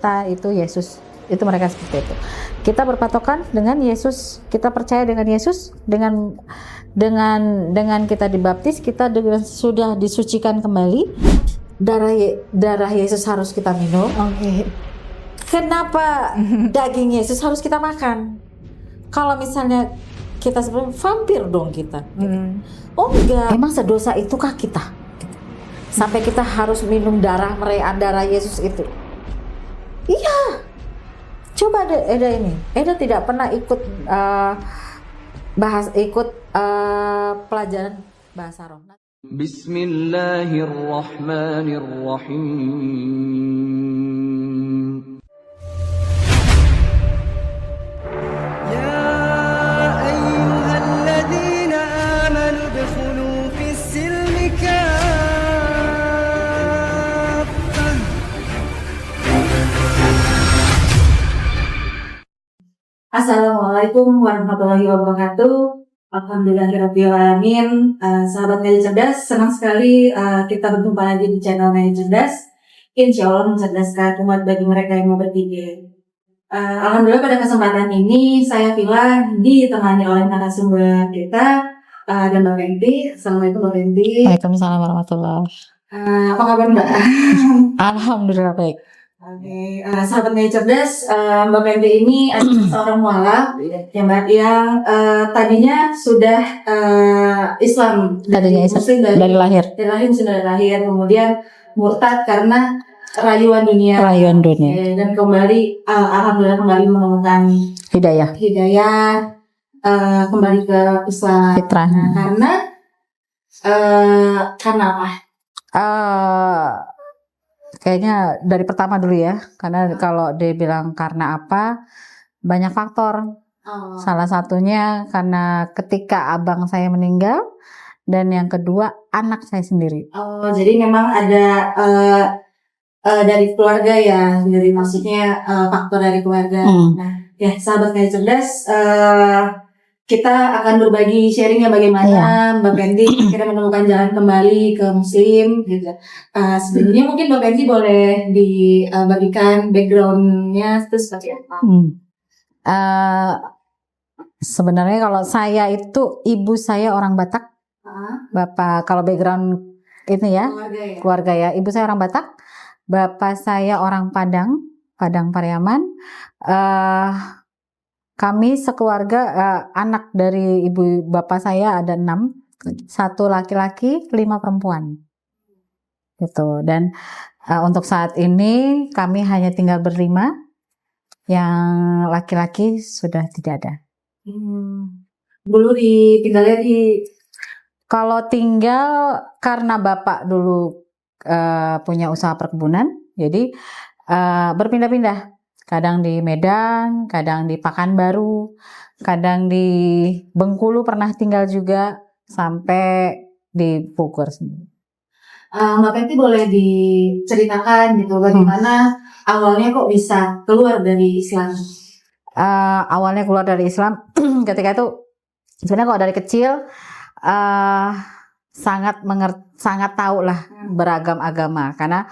kita itu Yesus. Itu mereka seperti itu. Kita berpatokan dengan Yesus, kita percaya dengan Yesus, dengan kita dibaptis, kita sudah disucikan kembali. Darah Yesus harus kita minum. Oke. Kenapa daging Yesus harus kita makan? Kalau misalnya kita sebenarnya vampir dong kita. Oh enggak. Emang sedosa itukah kita? Sampai kita harus minum darah Yesus itu? Iya. Coba Eda ini. Eda tidak pernah ikut pelajaran bahasa roh. Bismillahirrahmanirrahim. Ya ayyuhalladzina amanu udkhulu fis-silmi kaffah. Assalamualaikum warahmatullahi wabarakatuh. Alhamdulillahirabbil alamin. Sahabat Ngaji Cerdas, senang sekali kita berjumpa lagi di channel Ngaji Cerdas. Insya Allah mencerdaskan umat bagi mereka yang mau berpikir. Alhamdulillah pada kesempatan ini saya Vila ditemani oleh narasumber kita dan Mbak Fenty. Assalamualaikum Mbak Fenty. Waalaikumsalam warahmatullahi wabarakatuh. Apa kabar Mbak? Alhamdulillah baik. Oke, sahabat Ngaji Cerdas, Mbak Fenty ini adalah seorang mualaf yang tadinya sudah Islam, Muslim dari lahir. Sudah lahir, kemudian murtad karena rayuan dunia. Dan kembali, alhamdulillah kembali menemukan hidayah, kembali ke Islam. Fitrah. Karena apa? Kayaknya dari pertama dulu ya, karena kalau dia bilang karena apa, banyak faktor. Salah satunya karena ketika abang saya meninggal, dan yang kedua anak saya sendiri. Jadi memang ada dari keluarga ya, dari maksudnya faktor dari keluarga. Nah, ya sahabat Ngaji Cerdas, kita akan berbagi sharingnya bagaimana Mbak Fenty akhirnya menemukan jalan kembali ke Muslim gitu. Sebelumnya mungkin Mbak Fenty boleh dibagikan backgroundnya itu seperti apa? Sebenarnya kalau saya itu ibu saya orang Batak, bapak kalau background ini ya keluarga ya, ibu saya orang Batak, bapak saya orang Padang Pariaman. Kami sekeluarga, anak dari ibu bapak saya ada 6, 1 laki-laki, 5 perempuan, gitu. Dan untuk saat ini kami hanya tinggal berlima, yang laki-laki sudah tidak ada. Dulu tinggalnya di? Kalau tinggal karena bapak dulu punya usaha perkebunan, jadi berpindah-pindah. Kadang di Medan, kadang di Pekanbaru, kadang di Bengkulu pernah tinggal juga, sampai di Bogor sendiri. Mbak Fenty boleh diceritakan gitu bagaimana awalnya kok bisa keluar dari Islam? Awalnya keluar dari Islam ketika itu sebenarnya kalau dari kecil sangat tahu lah beragam agama, karena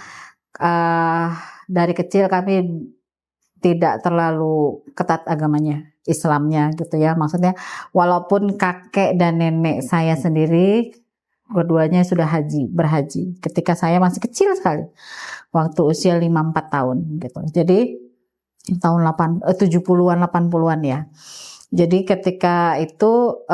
dari kecil kami tidak terlalu ketat agamanya, Islamnya gitu ya. Maksudnya walaupun kakek dan nenek saya sendiri keduanya sudah berhaji ketika saya masih kecil sekali, waktu usia 5-4 tahun gitu. Jadi tahun 70-an 80-an ya. Jadi ketika itu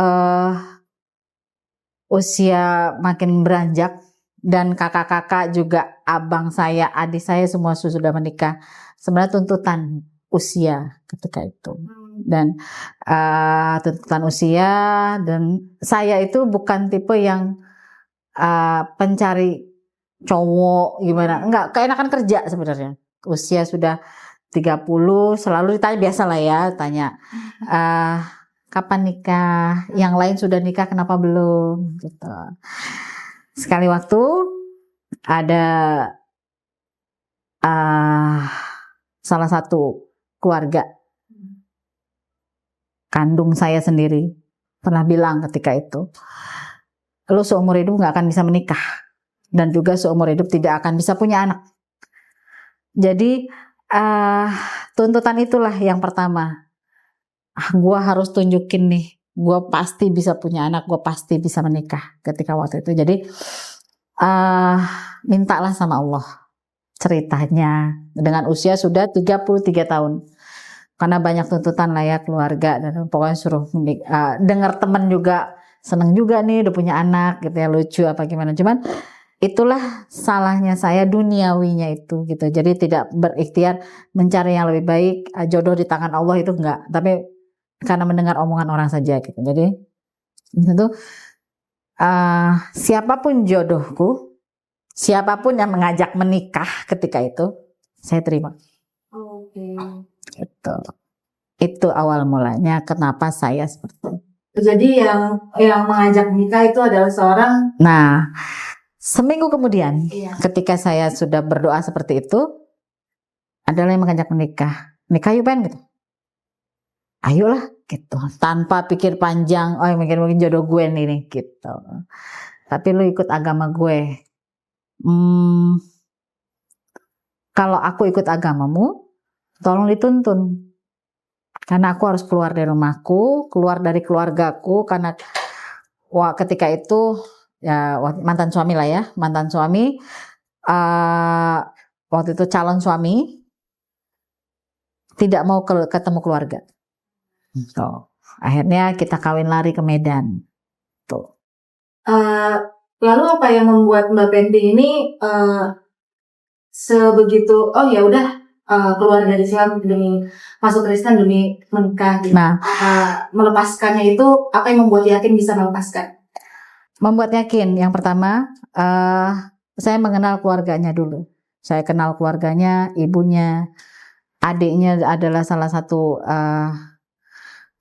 usia makin beranjak, dan kakak-kakak juga, abang saya, adik saya semua sudah menikah. Sebenarnya tuntutan usia ketika itu, dan tuntutan usia, dan saya itu bukan tipe yang pencari cowok gimana, enggak, keenakan kerja sebenarnya. Usia sudah 30 selalu ditanya, biasa lah ya, tanya kapan nikah, yang lain sudah nikah kenapa belum gitu. Sekali waktu ada salah satu keluarga kandung saya sendiri pernah bilang ketika itu, lo seumur hidup gak akan bisa menikah, dan juga seumur hidup tidak akan bisa punya anak. Jadi tuntutan itulah yang pertama. Gue harus tunjukin nih, gue pasti bisa punya anak, gue pasti bisa menikah ketika waktu itu. Jadi mintalah sama Allah. Ceritanya dengan usia sudah 33 tahun. Karena banyak tuntutan lah ya keluarga, dan pokoknya suruh dengar temen juga seneng juga nih udah punya anak gitu ya, lucu apa gimana. Cuman itulah salahnya saya duniawinya itu gitu. Jadi tidak berikhtiar mencari yang lebih baik, jodoh di tangan Allah itu enggak, tapi karena mendengar omongan orang saja gitu. Jadi itu siapapun jodohku, siapapun yang mengajak menikah ketika itu, saya terima. Oke. Itu awal mulanya kenapa saya seperti itu. Jadi yang mengajak nikah itu adalah seorang. Nah, seminggu kemudian Iya. ketika saya sudah berdoa seperti itu, adalah yang mengajak menikah. Nikah yuk Ben gitu. Ayolah gitu. Tanpa pikir panjang, oh mungkin jodoh gue nih gitu. Tapi lu ikut agama gue. Kalau aku ikut agamamu, tolong dituntun. Karena aku harus keluar dari rumahku, keluar dari keluargaku, karena ketika itu ya mantan suami lah ya, mantan suami, waktu itu calon suami tidak mau ketemu keluarga. Akhirnya kita kawin lari ke Medan. Tuh. Lalu apa yang membuat Mbak Penti ini sebegitu ya udah keluar dari Islam demi masuk Kristen demi menikah gitu. Nah, melepaskannya itu apa yang membuat yakin bisa melepaskan? Membuat yakin yang pertama, saya mengenal keluarganya dulu. Saya kenal keluarganya, ibunya, adiknya adalah salah satu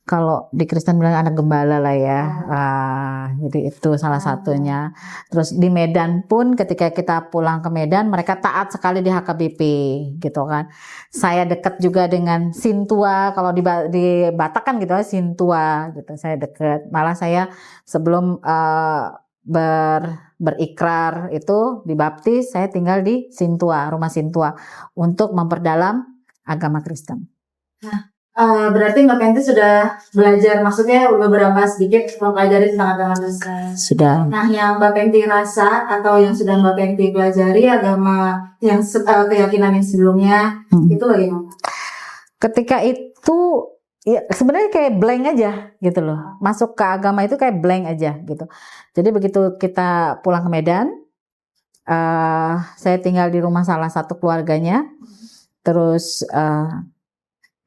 kalau di Kristen bilang anak gembala lah ya. Jadi itu salah satunya. Terus di Medan pun ketika kita pulang ke Medan, mereka taat sekali di HKBP gitu kan. Saya dekat juga dengan Sintua, kalau di Batak kan gitu ya, Sintua gitu. Saya dekat. Malah saya sebelum berikrar itu dibaptis, saya tinggal di Sintua, rumah Sintua untuk memperdalam agama Kristen. Berarti Mbak Penti sudah belajar, maksudnya beberapa sedikit mempelajari tentang agama Kristen. Sudah. Nah, yang Mbak Penti rasa atau yang sudah Mbak Penti pelajari agama yang keyakinan yang sebelumnya itu bagaimana? Ketika itu ya sebenarnya kayak blank aja gitu loh. Masuk ke agama itu kayak blank aja gitu. Jadi begitu kita pulang ke Medan, saya tinggal di rumah salah satu keluarganya. Terus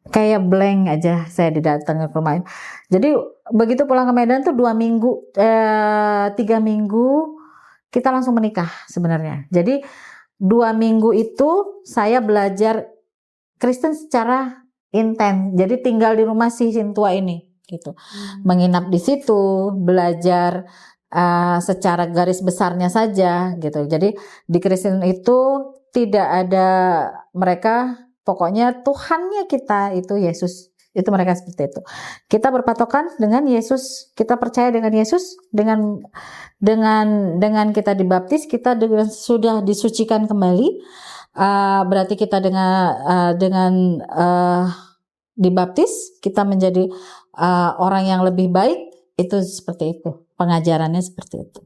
kayak blank aja saya didatangi ke rumah. Jadi begitu pulang ke Medan tuh 3 minggu kita langsung menikah sebenarnya. Jadi 2 minggu itu saya belajar Kristen secara intens. Jadi tinggal di rumah si Sintua ini gitu. Menginap di situ, belajar secara garis besarnya saja gitu. Jadi di Kristen itu tidak ada mereka, pokoknya Tuhannya kita itu Yesus. Itu mereka seperti itu. Kita berpatokan dengan Yesus, kita percaya dengan Yesus, dengan kita dibaptis, kita sudah disucikan kembali. Berarti kita dengan dibaptis kita menjadi orang yang lebih baik. Itu seperti itu, pengajarannya seperti itu.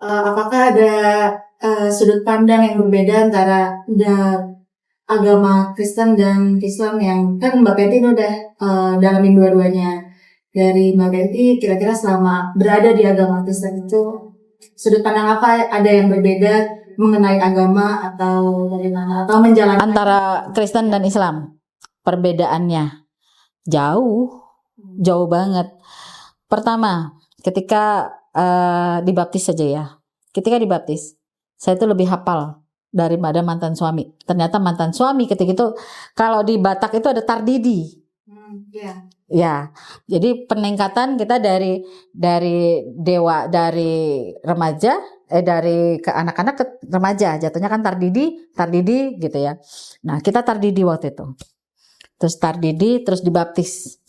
Apakah ada sudut pandang yang berbeda antara agama Kristen dan Islam yang kan Mbak Penti udah dalamin dua-duanya. Dari Mbak Penti kira-kira selama berada di agama Kristen itu sudut pandang apa ada yang berbeda mengenai agama atau bagaimana atau menjalankan antara Kristen dan Islam? Perbedaannya jauh banget. Pertama, ketika dibaptis saja ya. Ketika dibaptis, saya itu lebih hafal daripada mantan suami. Ternyata mantan suami ketika itu kalau di Batak itu ada tardidi. Ya, jadi peningkatan kita dari remaja dari ke anak-anak ke remaja, jatuhnya kan tardidi gitu ya. Nah, kita tardidi waktu itu. Terus tardidi, terus dibaptis.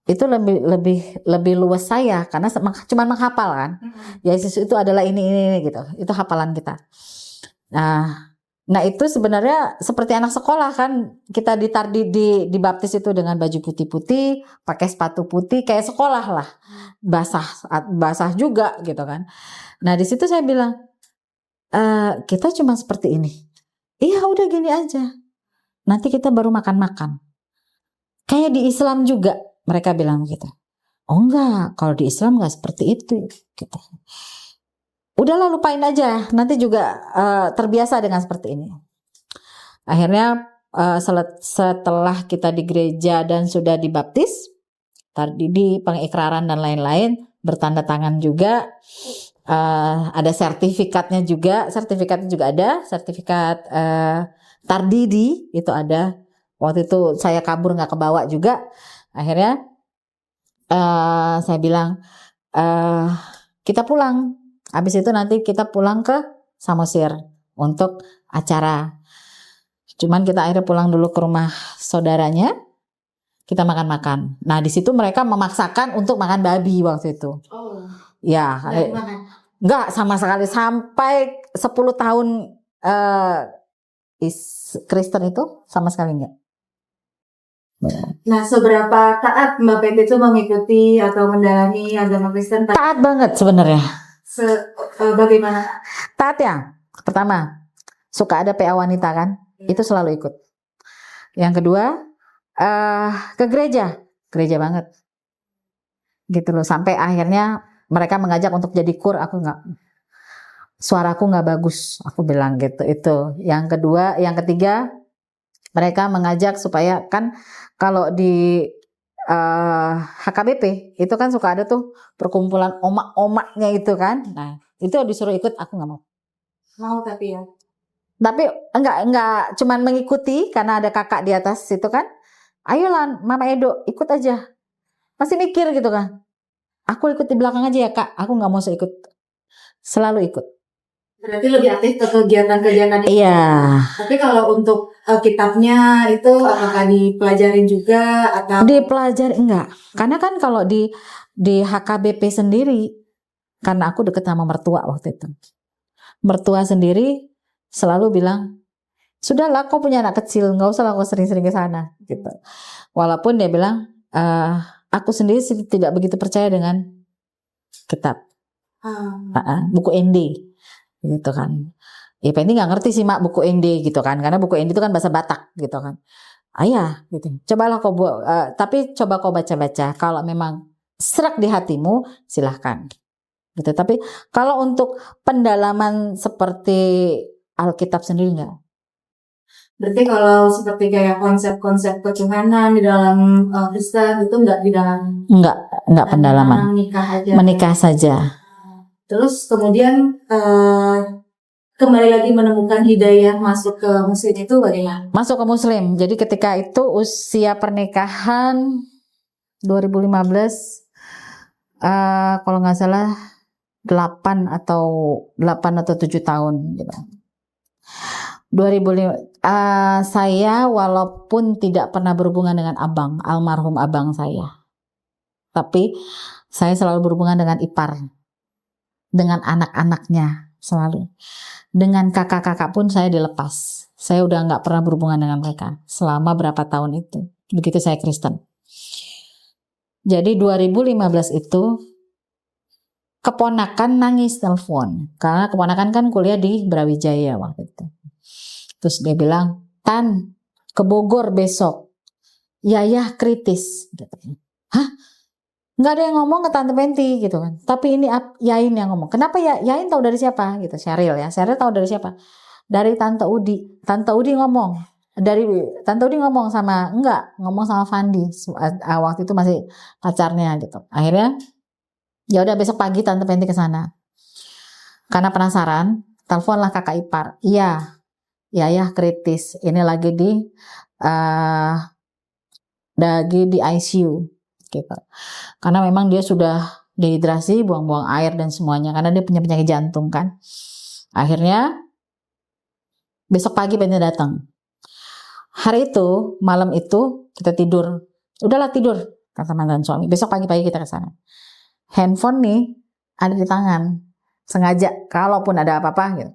Itu lebih luas saya karena cuma menghafal kan. Yesus itu adalah ini gitu. Itu hafalan kita. Nah, Nah itu sebenarnya seperti anak sekolah kan, kita dibaptis itu dengan baju putih-putih, pakai sepatu putih, kayak sekolah lah, basah juga gitu kan. Nah di situ saya bilang, kita cuma seperti ini. Iya udah gini aja. Nanti kita baru makan-makan. Kayak di Islam juga mereka bilang gitu. Oh enggak, kalau di Islam enggak seperti itu gitu. Udahlah lupain aja, nanti juga terbiasa dengan seperti ini. Akhirnya setelah kita di gereja dan sudah dibaptis, tadi di pengikraran dan lain-lain, bertanda tangan juga, ada sertifikatnya juga ada, sertifikat tardidi itu ada. Waktu itu saya kabur nggak kebawa juga. Akhirnya saya bilang kita pulang. Habis itu nanti kita pulang ke Samosir untuk acara. Cuman kita akhirnya pulang dulu ke rumah saudaranya. Kita makan-makan. Nah di situ mereka memaksakan untuk makan babi waktu itu. Oh. Ya, enggak sama sekali sampai 10 tahun Kristen itu sama sekali enggak. Nah, seberapa taat Mbak Peti itu mengikuti atau mendalami agama Kristen? Taat banget sebenarnya. Bagaimana? Taat ya. Pertama, suka ada PA wanita kan? Itu selalu ikut. Yang kedua, ke gereja banget. Gitu loh. Sampai akhirnya mereka mengajak untuk jadi kur, aku enggak. Suaraku enggak bagus, aku bilang gitu. Itu. Yang kedua, yang ketiga, mereka mengajak supaya kan kalau di HKBP itu kan suka ada tuh perkumpulan omak-omaknya itu kan. Nah, itu disuruh ikut, aku nggak mau. Mau tapi ya. Tapi enggak cuman mengikuti karena ada kakak di atas itu kan. Ayolah Mama Edo ikut aja. Masih mikir gitu kan. Aku ikut di belakang aja ya Kak, aku nggak mau ikut. Selalu ikut. Berarti lebih aktif ke kegiatan-kegiatan itu. Iya. Tapi kalau untuk kitabnya itu apakah dipelajarin juga atau? Dipelajari enggak. Karena kan kalau di HKBP sendiri, karena aku deket sama mertua waktu itu. Mertua sendiri selalu bilang, sudahlah kau punya anak kecil, nggak usah lah kau sering-sering ke sana gitu. Walaupun dia bilang, aku sendiri tidak begitu percaya dengan kitab, buku ND gitu kan. Ya Penny nggak ngerti sih mak buku ND gitu kan, karena buku ND itu kan bahasa Batak gitu kan. Ayah gitu, cobalah kau tapi coba kau baca-baca. Kalau memang serak di hatimu, silahkan. Gitu. Tapi kalau untuk pendalaman seperti Alkitab sendiri enggak. Berarti kalau seperti kayak konsep-konsep ketuhanan di dalam Kristen itu enggak di dalam. Enggak pendalaman. Menikah saja. Terus kemudian kembali lagi menemukan hidayah masuk ke Muslim itu bagaimana? Masuk ke Muslim. Jadi ketika itu usia pernikahan 2015, kalau nggak salah 8 atau 7 tahun gitu. 2005 saya walaupun tidak pernah berhubungan dengan abang, almarhum abang saya. Tapi saya selalu berhubungan dengan ipar. Dengan anak-anaknya selalu. Dengan kakak-kakak pun saya dilepas. Saya udah nggak pernah berhubungan dengan mereka selama berapa tahun itu. Begitu saya Kristen. Jadi 2015 itu keponakan nangis telepon. Karena keponakan kan kuliah di Brawijaya waktu itu. Terus dia bilang, Tan, ke Bogor besok. Yayah kritis. Hah? Nggak ada yang ngomong ke Tante Penti gitu kan. Tapi ini Yain yang ngomong. Kenapa ya? Yain tahu dari siapa? Gitu. Sheryl ya. Sheryl tahu dari siapa? Dari Tante Udi. Tante Udi ngomong. Tante Udi ngomong ngomong sama Fandi. Waktu itu masih pacarnya gitu. Akhirnya ya udah besok pagi Tante Penti ke sana. Karena penasaran, teleponlah kakak ipar. Iya. Yayah kritis. Ini lagi di ICU. Gitu. Karena memang dia sudah dehidrasi, buang-buang air dan semuanya karena dia punya penyakit jantung kan. Akhirnya besok pagi Penti datang. Hari itu, malam itu kita tidur. Udahlah tidur kata mantan suami. Besok pagi-pagi kita ke sana. Handphone nih ada di tangan. Sengaja kalaupun ada apa-apa gitu.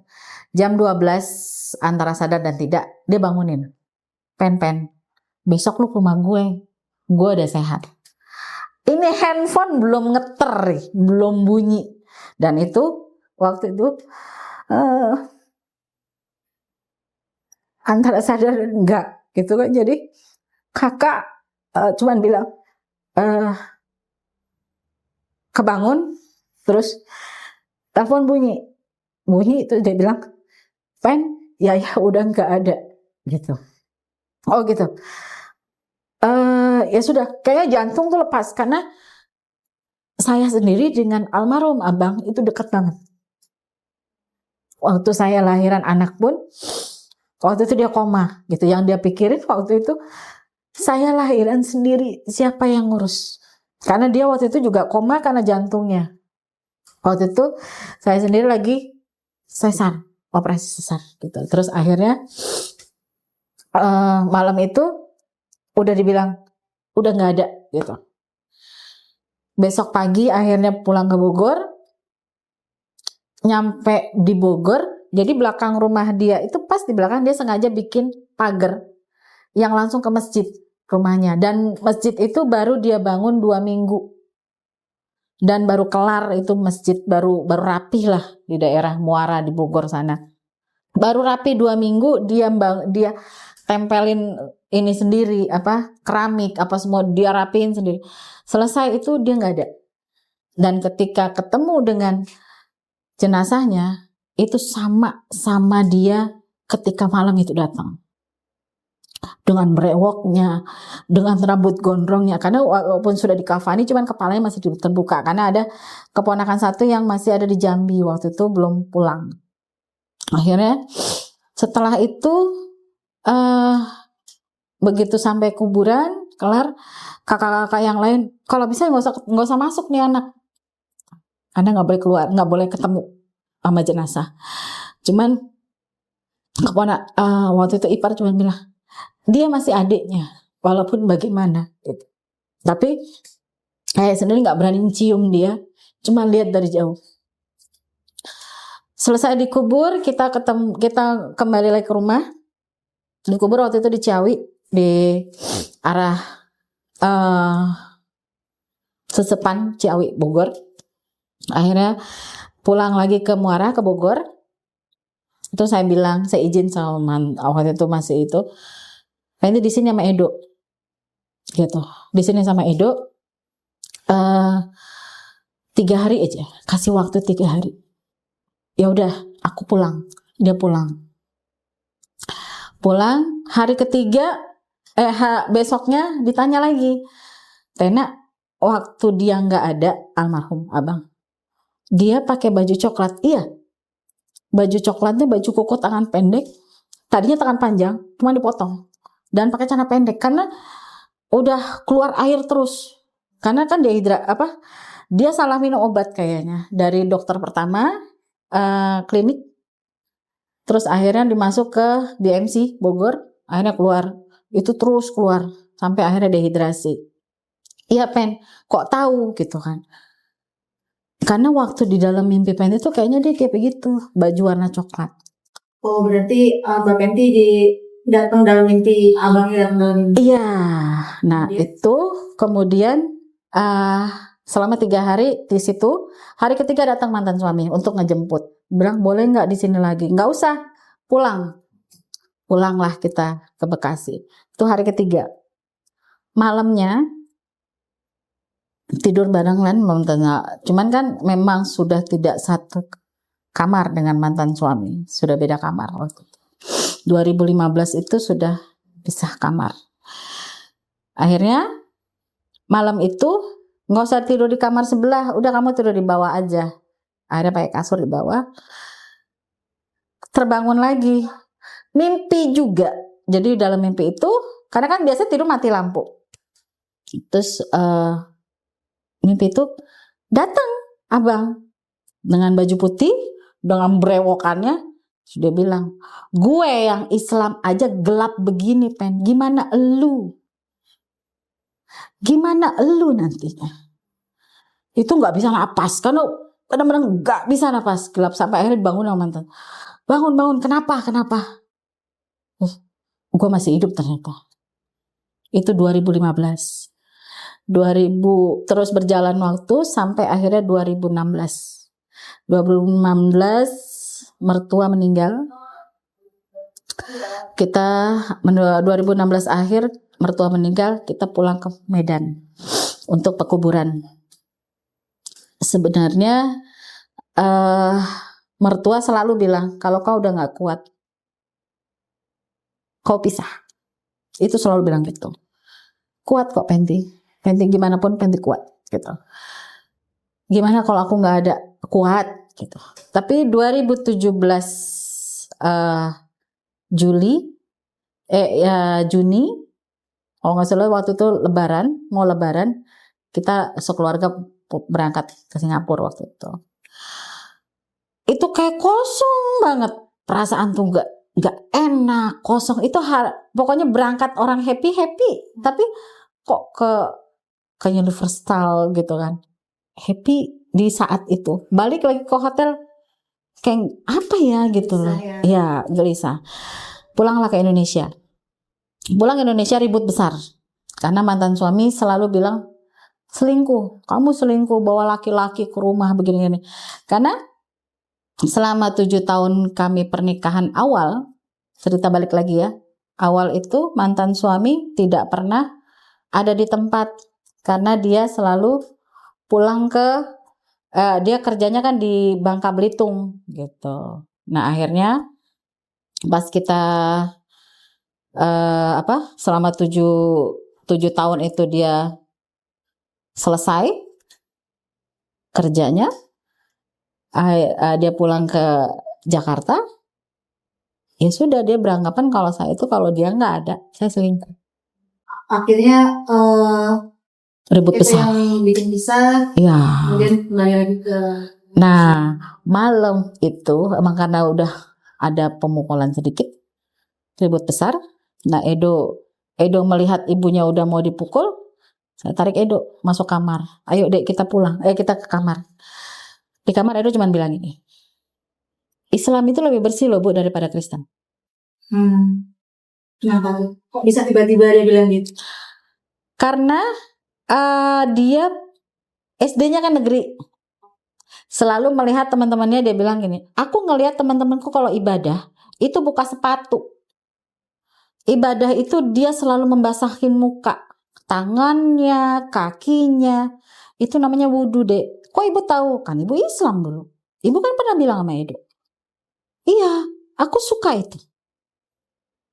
Jam 12 antara sadar dan tidak, dia bangunin. Pen, besok lu ke rumah gue udah sehat. Ini handphone belum ngeter, belum bunyi. Dan itu waktu itu antara sadar dan enggak gitu kan. Jadi kakak cuman bilang kebangun, terus telepon bunyi itu dia bilang, Pen, ya udah nggak ada gitu. Oh gitu. Ya sudah, kayaknya jantung tuh lepas karena saya sendiri dengan almarhum abang itu dekat banget. Waktu saya lahiran anak pun, waktu itu dia koma gitu. Yang dia pikirin waktu itu, saya lahiran sendiri, siapa yang ngurus? Karena dia waktu itu juga koma karena jantungnya. Waktu itu saya sendiri lagi sesar, operasi sesar gitu. Terus akhirnya malam itu udah dibilang udah nggak ada gitu. Besok pagi akhirnya pulang ke Bogor. Nyampe di Bogor, jadi belakang rumah dia itu pas di belakang dia sengaja bikin pagar yang langsung ke masjid rumahnya. Dan masjid itu baru dia bangun 2 minggu. Dan baru kelar itu masjid, baru rapih lah di daerah Muara di Bogor sana. Baru rapi 2 minggu dia tempelin ini sendiri, keramik semua dia rapiin sendiri. Selesai itu dia nggak ada. Dan ketika ketemu dengan jenazahnya itu sama dia ketika malam itu datang. Dengan brewoknya, dengan rambut gondrongnya, karena walaupun sudah dikafani cuman kepalanya masih terbuka karena ada keponakan satu yang masih ada di Jambi waktu itu belum pulang. Akhirnya setelah itu begitu sampai kuburan kelar, kakak-kakak yang lain kalau bisa nggak usah masuk nih anak, karena nggak boleh keluar, nggak boleh ketemu sama jenazah. Cuman waktu itu ipar cuma bilang dia masih adiknya walaupun bagaimana gitu. Tapi saya sendiri nggak berani cium dia, cuma lihat dari jauh. Selesai dikubur, kita kembali lagi ke rumah. Dikubur waktu itu di Ciawi, di arah Sesepan Ciawi Bogor. Akhirnya pulang lagi ke Muara ke Bogor. Itu saya bilang, saya izin sama waktu itu masih itu, nanti di sini sama Edo, gitu. Di sini sama Edo 3 hari aja, kasih waktu 3 hari. Ya udah, aku pulang. Dia pulang. Hari ketiga, besoknya ditanya lagi, Tena, waktu dia nggak ada almarhum abang, dia pakai baju coklat. Iya, baju coklatnya baju koko tangan pendek. Tadinya tangan panjang, cuma dipotong dan pakai celana pendek karena udah keluar air terus. Karena kan dia salah minum obat kayaknya dari dokter pertama klinik. Terus akhirnya dimasuk ke DMC Bogor, akhirnya keluar. Itu terus keluar sampai akhirnya dehidrasi. Iya Pen, kok tahu gitu kan? Karena waktu di dalam mimpi Pen itu kayaknya dia kayak begitu, baju warna coklat. Oh berarti Mbak Penti datang dalam mimpi abang yang dalam mimpi. Iya, nah itu kemudian selama 3 hari di situ, hari ketiga datang mantan suami untuk ngejemput. Bilang boleh nggak di sini lagi? Nggak usah, pulanglah kita ke Bekasi. Itu hari ketiga. Malamnya tidur bareng kan, cuman kan memang sudah tidak satu kamar dengan mantan suami, sudah beda kamar waktu itu. 2015 itu sudah pisah kamar. Akhirnya malam itu nggak usah tidur di kamar sebelah, udah kamu tidur di bawah aja. Akhirnya pakai kasur di bawah. Terbangun lagi, mimpi juga. Jadi dalam mimpi itu, karena kan biasa tidur mati lampu. Terus mimpi itu datang abang dengan baju putih, dengan brewokannya. Sudah bilang, gue yang Islam aja gelap begini Pen, gimana elu nantinya? Itu nggak bisa napas, karena benar-benar nggak bisa napas, gelap sampai akhirnya dibangun sama mantan. bangun, kenapa? Gue masih hidup ternyata. Itu 2015. 2000 terus berjalan waktu sampai akhirnya 2016. 2016 mertua meninggal. Kita 2016 akhir mertua meninggal, kita pulang ke Medan untuk pekuburan. Sebenarnya mertua selalu bilang, kalau kau udah nggak kuat, kau pisah. Itu selalu bilang gitu. Kuat kok Penti gimana pun Penti kuat gitu. Gimana kalau aku nggak ada, kuat gitu. Tapi 2017 Juni, kalau nggak salah waktu itu mau lebaran, kita sekeluarga berangkat ke Singapura waktu itu. Itu kayak kosong banget, perasaan tuh nggak enak, kosong. Itu pokoknya berangkat orang happy, tapi kok ke Universal gitu kan, happy di saat itu. Balik lagi ke hotel, kayak apa ya gitu loh, ya gelisah. Pulanglah ke Indonesia. Pulang ke Indonesia ribut besar, karena mantan suami selalu bilang kamu selingkuh, bawa laki-laki ke rumah begini-gini. Karena selama 7 tahun kami pernikahan awal, cerita balik lagi ya, awal itu mantan suami tidak pernah ada di tempat, karena dia selalu pulang dia kerjanya kan di Bangka Belitung gitu. Nah akhirnya pas kita selama 7 tahun itu dia selesai kerjanya, dia pulang ke Jakarta, ya sudah dia beranggapan kalau dia nggak ada, saya selingkuh. Akhirnya Ribut itu besar. yang bikin bisa, Ya. kemudian kembali lagi ke. Nah malam itu emang karena udah ada pemukulan sedikit, ribut besar. Nah Edo melihat ibunya udah mau dipukul, saya tarik Edo masuk kamar. Ayo dek kita pulang, kita ke kamar. Di kamar Edo cuma bilang ini, Islam itu lebih bersih loh Bu daripada Kristen. Kenapa? Kok bisa tiba-tiba dia bilang gitu? Karena dia SD-nya kan negeri. Selalu melihat teman-temannya, dia bilang gini, aku ngelihat teman-temanku kalau ibadah itu buka sepatu. Ibadah itu dia selalu membasahin muka, tangannya, kakinya. Itu namanya wudhu dek. Kok ibu tahu? Kan ibu Islam dulu. Ibu kan pernah bilang sama Edo. Iya, aku suka itu.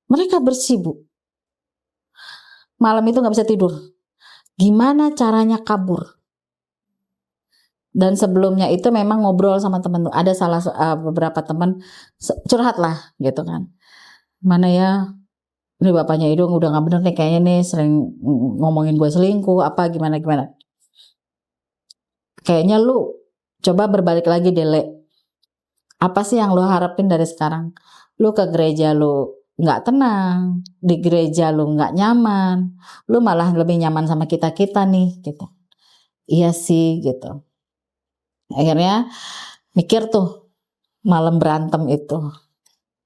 Mereka bersih Bu. Malam itu gak bisa tidur. Gimana caranya kabur? Dan sebelumnya itu memang ngobrol sama teman. Ada beberapa teman curhat lah gitu kan. Mana ya, ini bapaknya Edo udah gak bener nih kayaknya nih, sering ngomongin gue selingkuh apa gimana. Kayaknya lu coba berbalik lagi Dele. Apa sih yang lu harapin dari sekarang? Lu ke gereja lu gak tenang, di gereja lu gak nyaman, lu malah lebih nyaman sama kita nih gitu. Iya sih gitu. Akhirnya mikir tuh malam berantem itu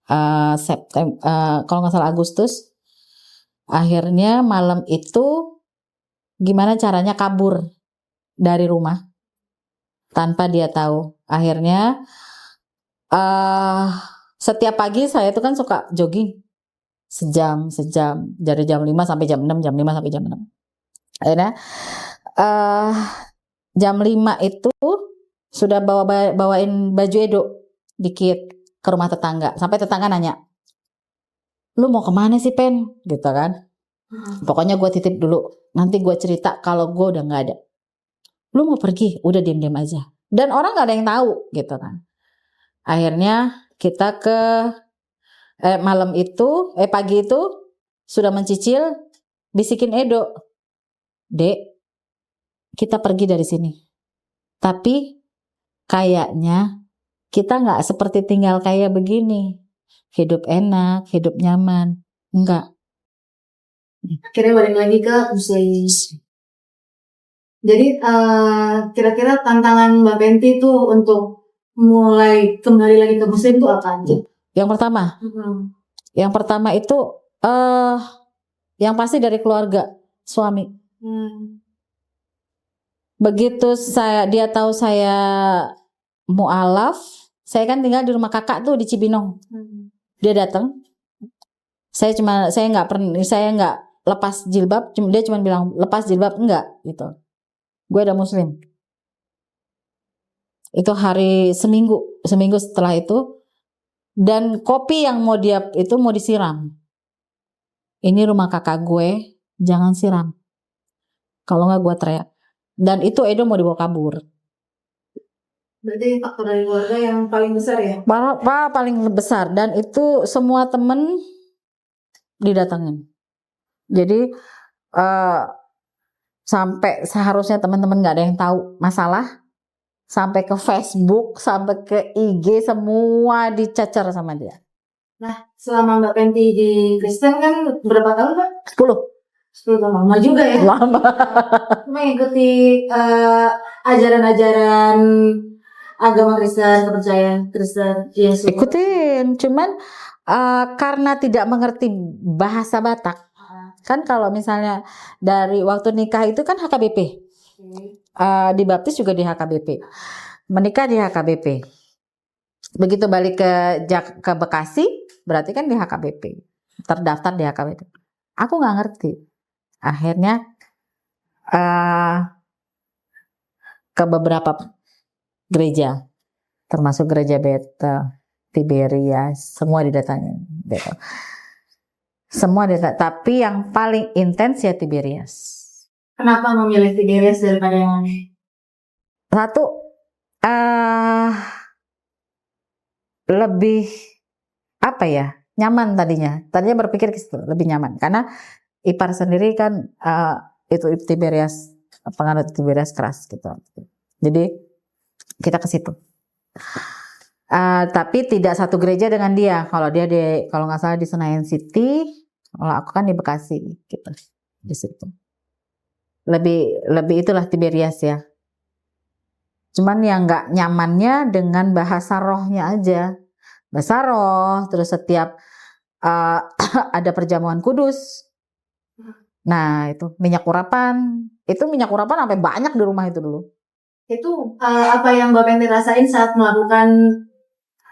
kalau nggak salah Agustus. Akhirnya malam itu gimana caranya kabur dari rumah tanpa dia tahu. Akhirnya setiap pagi saya tuh kan suka jogging sejam dari jam 5 sampai jam 6, jam 5 sampai jam 6. Akhirnya jam 5 itu sudah bawain baju Edo dikit ke rumah tetangga, sampai tetangga nanya, lu mau kemana sih Pen gitu kan. Pokoknya gue titip dulu, nanti gue cerita kalau gue udah gak ada. Lu mau pergi, udah diam-diam aja, dan orang gak ada yang tahu gitu kan. Akhirnya kita ke pagi itu sudah mencicil, bisikin Edo, Dek kita pergi dari sini, tapi kayaknya kita gak seperti tinggal kayak begini, hidup enak, hidup nyaman, enggak. Akhirnya balik lagi ke Muslim. Jadi kira-kira tantangan Mbak Penti itu untuk mulai kembali lagi ke Muslim itu apa aja? Yang pertama, yang pertama itu yang pasti dari keluarga suami. Begitu dia tahu saya mualaf, saya kan tinggal di rumah kakak tuh di Cibinong. Dia datang, saya nggak lepas jilbab, dia cuma bilang lepas jilbab enggak gitu. Gue udah muslim. Itu hari seminggu setelah itu, dan kopi yang mau disiram. Ini rumah kakak gue, jangan siram. Kalau nggak gue teriak. Dan itu Edo mau dibawa kabur. Berarti faktor dari keluarga yang paling besar ya? Paling besar, dan itu semua temen didatengin. Jadi sampai seharusnya teman-teman nggak ada yang tahu masalah, sampai ke Facebook, sampai ke IG, semua dicacar sama dia. Nah, selama Mbak Penti di Kristen kan berapa tahun, Pak? 10 tahun, lama juga ya? Lama. Mengikuti ajaran-ajaran agama Kristen, kepercayaan Kristen, Yesus. Ikutin, cuman karena tidak mengerti bahasa Batak, kan kalau misalnya dari waktu nikah itu kan HKBP, dibaptis juga di HKBP, menikah di HKBP, begitu balik ke Bekasi berarti kan di HKBP, terdaftar di HKBP. Aku nggak ngerti, akhirnya ke beberapa gereja, termasuk gereja Bethel, Tiberias, semua didatangin. Semua tapi yang paling intens ya Tiberias. Kenapa memilih Tiberias daripada yang lain? Satu, lebih apa ya, nyaman tadinya berpikir ke situ, lebih nyaman karena ipar sendiri kan itu Tiberias, penganut Tiberias keras gitu. Jadi kita ke situ. Tapi tidak satu gereja dengan dia. Kalau dia kalau nggak salah di Senayan City, kalau aku kan di Bekasi gitu, di situ. Lebih itulah Tiberias ya. Cuman yang nggak nyamannya dengan bahasa rohnya aja. Bahasa roh, terus setiap ada perjamuan kudus. Nah itu minyak urapan sampai banyak di rumah itu dulu. Itu apa yang Mbak Penti rasain saat melakukan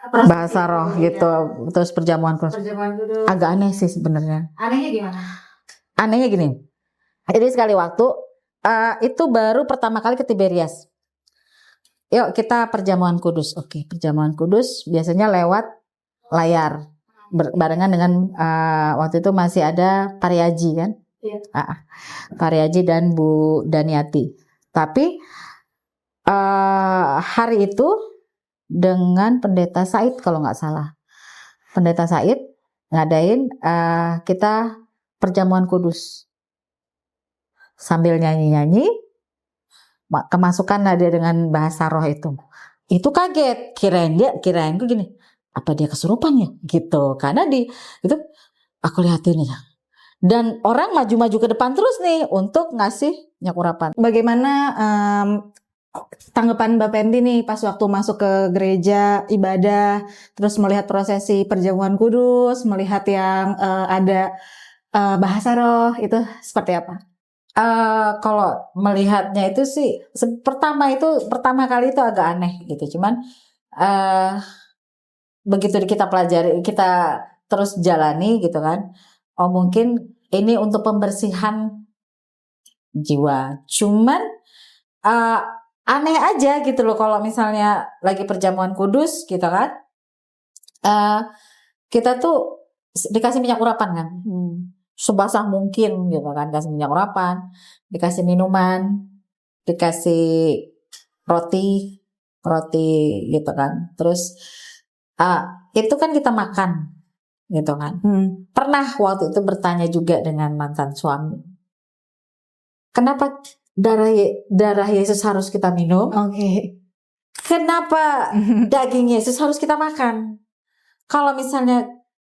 bahasa roh gitu, terus perjamuan kudus. Agak aneh sih sebenarnya. Anehnya gimana? Anehnya gini, jadi sekali waktu itu baru pertama kali ke Tiberias. Yuk kita perjamuan kudus. Oke, perjamuan kudus biasanya lewat layar, barengan dengan waktu itu masih ada Pariaji kan? Iya. Pariaji dan Bu Daniati. Tapi hari itu dengan Pendeta Said kalau nggak salah. Pendeta Said ngadain kita perjamuan kudus. Sambil nyanyi-nyanyi, kemasukan dia dengan bahasa roh itu. Itu kaget, kirain gue gini, apa dia kesurupan ya? Gitu. Karena itu aku lihatin ya. Dan orang maju-maju ke depan terus nih untuk ngasih minyak urapan. Bagaimana tanggapan Mbak Penti nih pas waktu masuk ke gereja ibadah, terus melihat prosesi perjamuan kudus, melihat yang ada bahasa roh, itu seperti apa? Kalau melihatnya itu sih pertama kali itu agak aneh gitu. Cuman begitu kita pelajari, kita terus jalani gitu kan. Oh mungkin ini untuk pembersihan jiwa. Cuman aneh aja gitu loh kalau misalnya lagi perjamuan kudus gitu kan. Kita tuh dikasih minyak urapan kan. Sebasah mungkin gitu kan, kasih minyak urapan, dikasih minuman, dikasih roti gitu kan. Terus itu kan kita makan gitu kan. Pernah waktu itu bertanya juga dengan mantan suami, kenapa darah Yesus harus kita minum? Oke. Kenapa daging Yesus harus kita makan? Kalau misalnya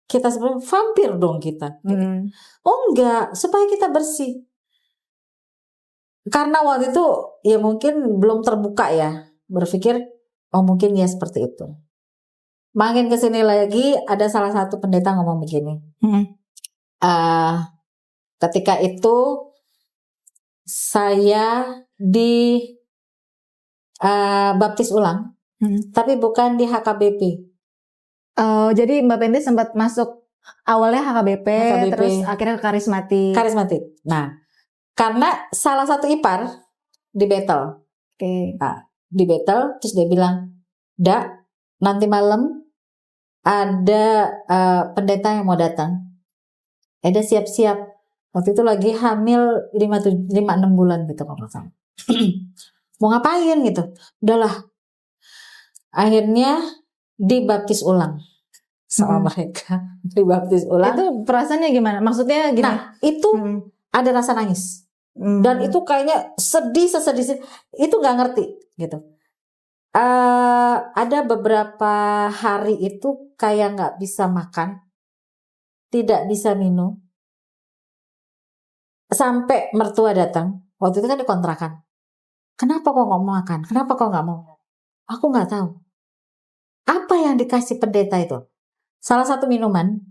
kita sebenarnya vampir dong kita. Oh enggak, supaya kita bersih. Karena waktu itu ya mungkin belum terbuka ya, berpikir oh mungkin ya seperti itu. Makin kesini lagi ada salah satu pendeta ngomong begini. Eh, ketika itu saya di baptis ulang, tapi bukan di HKBP. Jadi Mbak Penti sempat masuk awalnya HKBP, terus akhirnya karismatik. Nah, karena salah satu ipar di Betel. Nah, di Betel, terus dia bilang, "Dak, nanti malam ada pendeta yang mau datang. Ada siap-siap." Waktu itu lagi hamil 5-6 bulan gitu kalau nggak salah. Mau ngapain gitu? Udahlah. Akhirnya dibaptis ulang sama mereka. Dibaptis ulang. Itu perasaannya gimana? Maksudnya gini? Nah, itu ada rasa nangis. Dan itu kayaknya sedih. Itu nggak ngerti gitu. Ada beberapa hari itu kayak nggak bisa makan, tidak bisa minum, sampai mertua datang. Waktu itu kan dikontrakan. Kenapa kok nggak mau makan? Kenapa kok nggak mau? Aku nggak tahu. Apa yang dikasih pendeta itu? Salah satu minuman.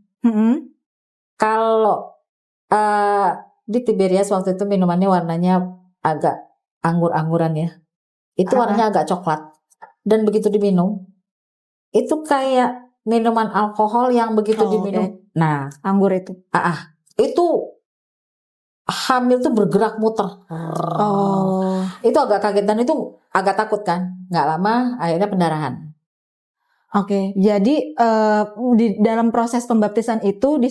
Kalau di Tiberias waktu itu minumannya warnanya agak anggur-angguran ya. Itu warnanya agak coklat. Dan begitu diminum, itu kayak minuman alkohol yang begitu diminum. Okay. Nah, anggur itu. Itu hamil tuh bergerak muter. Itu agak kaget dan itu agak takut kan. Nggak lama akhirnya pendarahan. Oke, jadi di dalam proses pembaptisan itu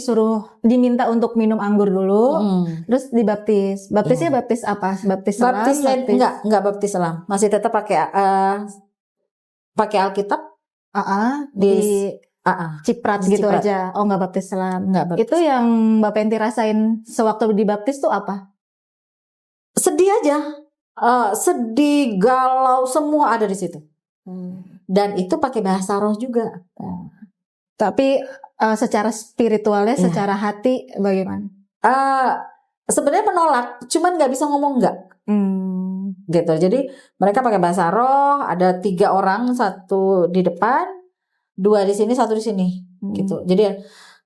diminta untuk minum anggur dulu, terus dibaptis. Baptisnya baptis apa? Baptis selam? Enggak baptis selam. Masih tetap pakai Alkitab. Ciprat gitu aja. Oh, nggak baptis selam. Itu yang Mbak Penti rasain sewaktu dibaptis tuh apa? Sedih aja. Sedih, galau, semua ada di situ. Dan itu pakai bahasa roh juga. Tapi secara spiritualnya, secara hati bagaimana? Sebenarnya menolak, cuman nggak bisa ngomong nggak. Gitu. Jadi mereka pakai bahasa roh. Ada 3 orang, 1 di depan, 2 di sini, 1 di sini. Gitu. Jadi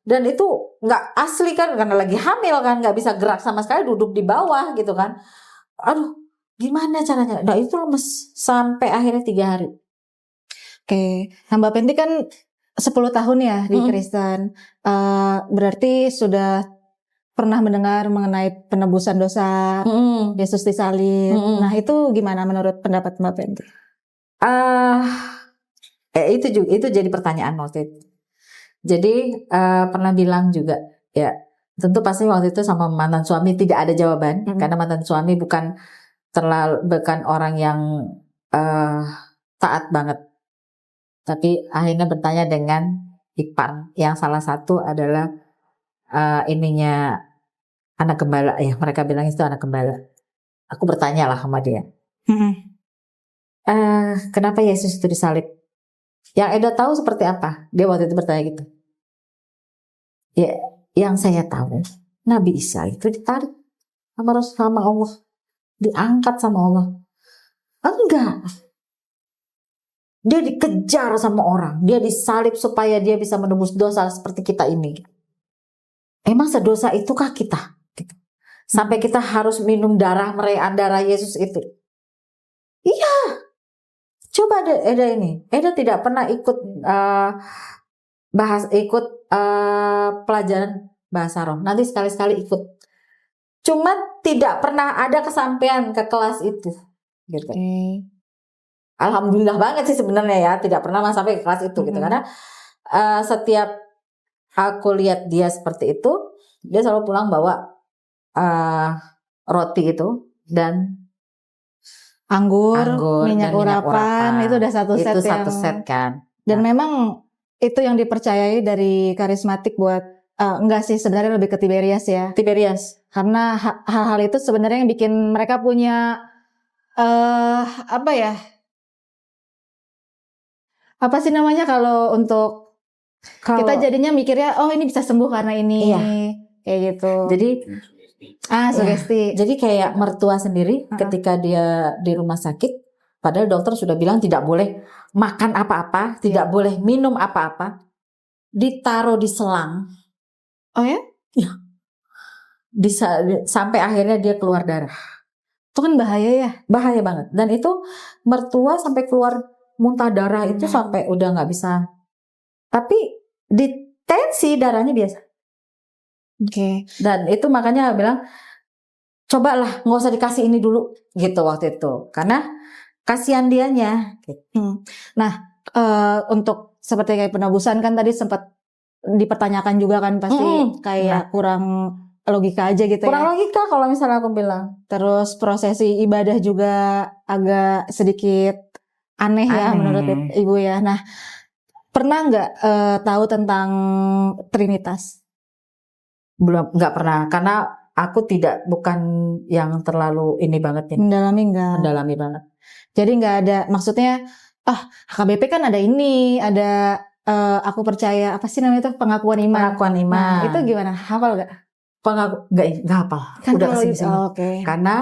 dan itu nggak asli kan, karena lagi hamil kan, nggak bisa gerak sama sekali, duduk di bawah gitu kan. Aduh, gimana caranya? Nah itu lemes sampai akhirnya 3 hari. Oke, Mbak Penti kan 10 tahun ya di Kristen. Berarti sudah pernah mendengar mengenai penebusan dosa, Yesus disalib. Nah itu gimana menurut pendapat Mbak Penti? Itu jadi pertanyaan waktu itu. Jadi pernah bilang juga ya, tentu pasti waktu itu sama mantan suami tidak ada jawaban, karena mantan suami bukan orang yang taat banget. Tapi akhirnya bertanya dengan ipar yang salah satu adalah anak gembala ya, mereka bilang itu anak gembala. Aku bertanya lah sama dia, kenapa Yesus itu disalib? Yang Eda tahu seperti apa? Dia waktu itu bertanya gitu. Ya, yang saya tahu Nabi Isa itu ditarik sama Allah, diangkat sama Allah. Enggak. Dia dikejar sama orang, dia disalib supaya dia bisa menebus dosa seperti kita ini. Emang sedosa itukah kita? Gitu. Sampai kita harus minum darah Yesus itu. Iya. Coba Eda ini. Eda tidak pernah ikut pelajaran bahasa roh. Nanti sekali-sekali ikut. Cuma tidak pernah ada kesampaian ke kelas itu. Gitu. Alhamdulillah banget sih sebenarnya ya, tidak pernah sampai ke kelas itu gitu, karena setiap aku lihat dia seperti itu, dia selalu pulang bawa roti itu dan anggur minyak urapan. Itu udah satu set kan. Dan memang itu yang dipercayai dari karismatik buat enggak sih, sebenarnya lebih ke Tiberias ya. Tiberias. Karena hal-hal itu sebenarnya yang bikin mereka punya apa sih namanya kalau untuk kita jadinya mikirnya ini bisa sembuh karena ini, kayak gitu. Jadi sugesti. Jadi kayak mertua sendiri ketika dia di rumah sakit, Padahal dokter sudah bilang tidak boleh makan apa-apa, tidak boleh minum apa-apa. Ditaruh di selang. Oh ya? Ya. Sampai akhirnya dia keluar darah. Itu kan bahaya ya. Bahaya banget. Dan itu mertua sampai keluar muntah darah itu sampai udah nggak bisa. Tapi di tensi darahnya biasa. Oke. Dan itu makanya bilang, cobalah nggak usah dikasih ini dulu gitu waktu itu. Karena kasihan dianya. Gitu. Untuk seperti kayak penebusan kan tadi sempat dipertanyakan juga kan pasti kayak kurang logika aja gitu Kurang ya. logika kalau misalnya aku bilang. Terus prosesi ibadah juga agak sedikit aneh ya menurut ibu ya. Nah, pernah nggak tahu tentang Trinitas? Belum, nggak pernah. Karena aku bukan yang terlalu ini banget ya. Mendalami banget. Jadi nggak ada, maksudnya HKBP kan ada ini, ada aku percaya apa sih namanya itu pengakuan iman. Pengakuan iman. Nah, itu gimana? Hafal nggak? Nggak hafal. Kan Udah kalau kesini-sini. oke. Karena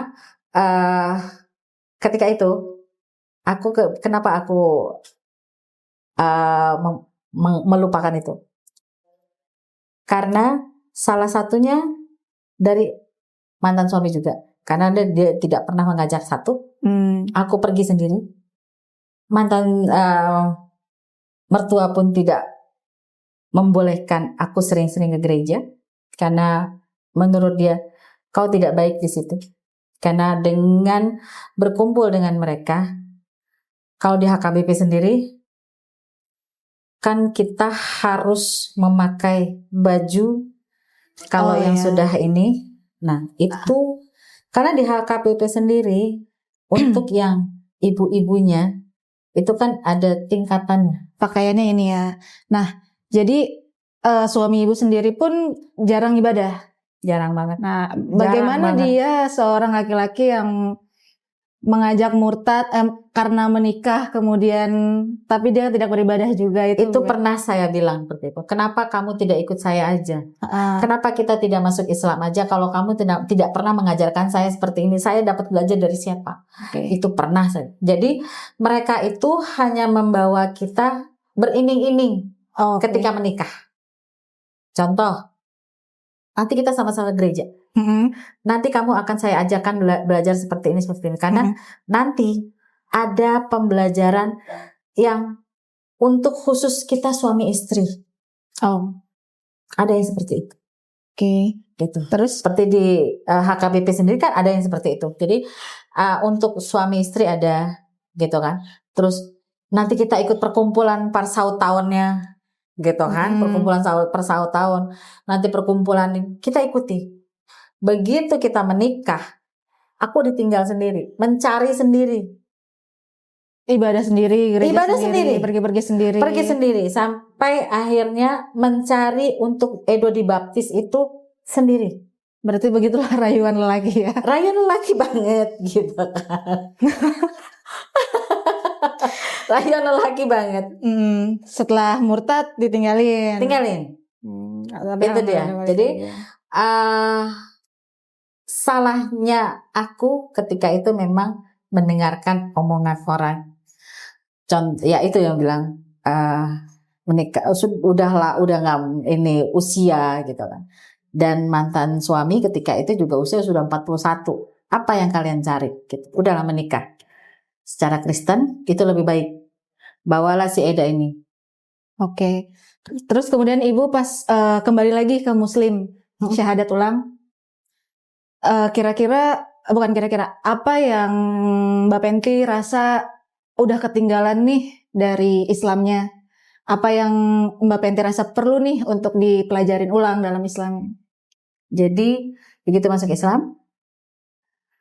ketika itu kenapa aku melupakan itu? Karena salah satunya dari mantan suami juga. Karena dia tidak pernah mengajak satu. Aku pergi sendiri. Mantan mertua pun tidak membolehkan aku sering-sering ke gereja. Karena menurut dia, kau tidak baik di situ. Karena dengan berkumpul dengan mereka, kalau di HKBP sendiri, kan kita harus memakai baju kalau yang sudah ini. Nah, itu karena di HKBP sendiri untuk yang ibu-ibunya itu kan ada tingkatannya. Pakaiannya ini ya. Nah, jadi suami ibu sendiri pun jarang ibadah. Jarang banget. Nah, bagaimana dia seorang laki-laki yang mengajak murtad karena menikah kemudian tapi dia tidak beribadah juga itu pernah saya bilang seperti itu. Kenapa kamu tidak ikut saya aja? Kenapa kita tidak masuk Islam aja? Kalau kamu tidak pernah mengajarkan saya seperti ini, saya dapat belajar dari siapa? Itu pernah saya. Jadi mereka itu hanya membawa kita beriming-iming ketika menikah. Contoh, nanti kita sama-sama gereja. Nanti kamu akan saya ajarkan belajar seperti ini. Karena nanti ada pembelajaran yang untuk khusus kita suami istri. Ada yang seperti itu. Gitu. Terus seperti di HKBP sendiri kan ada yang seperti itu. Jadi untuk suami istri ada gitu kan. Terus nanti kita ikut perkumpulan parsaut tahunnya gitu kan. Perkumpulan parsaut tahun. Nanti perkumpulan kita ikuti. Begitu kita menikah, aku ditinggal sendiri, mencari sendiri. Ibadah sendiri, gereja sendiri, pergi sendiri, sampai akhirnya mencari untuk Edo dibaptis itu sendiri. Berarti begitulah rayuan lelaki ya. Rayuan lelaki banget gitu kan. Rayuan lelaki banget. Setelah murtad ditinggalin. Itu dia. Jadi salahnya aku ketika itu memang mendengarkan omongan orang. Ya itu yang bilang menikah udah nggak ini usia gitu kan. Dan mantan suami ketika itu juga usia sudah 41. Apa yang kalian cari? Gitu. Udahlah menikah. Secara Kristen itu lebih baik. Bawalah si Eda ini. Oke. Terus kemudian ibu pas kembali lagi ke Muslim, syahadat ulang. Apa yang Mbak Penti rasa udah ketinggalan nih dari Islamnya? Apa yang Mbak Penti rasa perlu nih untuk dipelajarin ulang dalam Islam? Jadi begitu masuk Islam,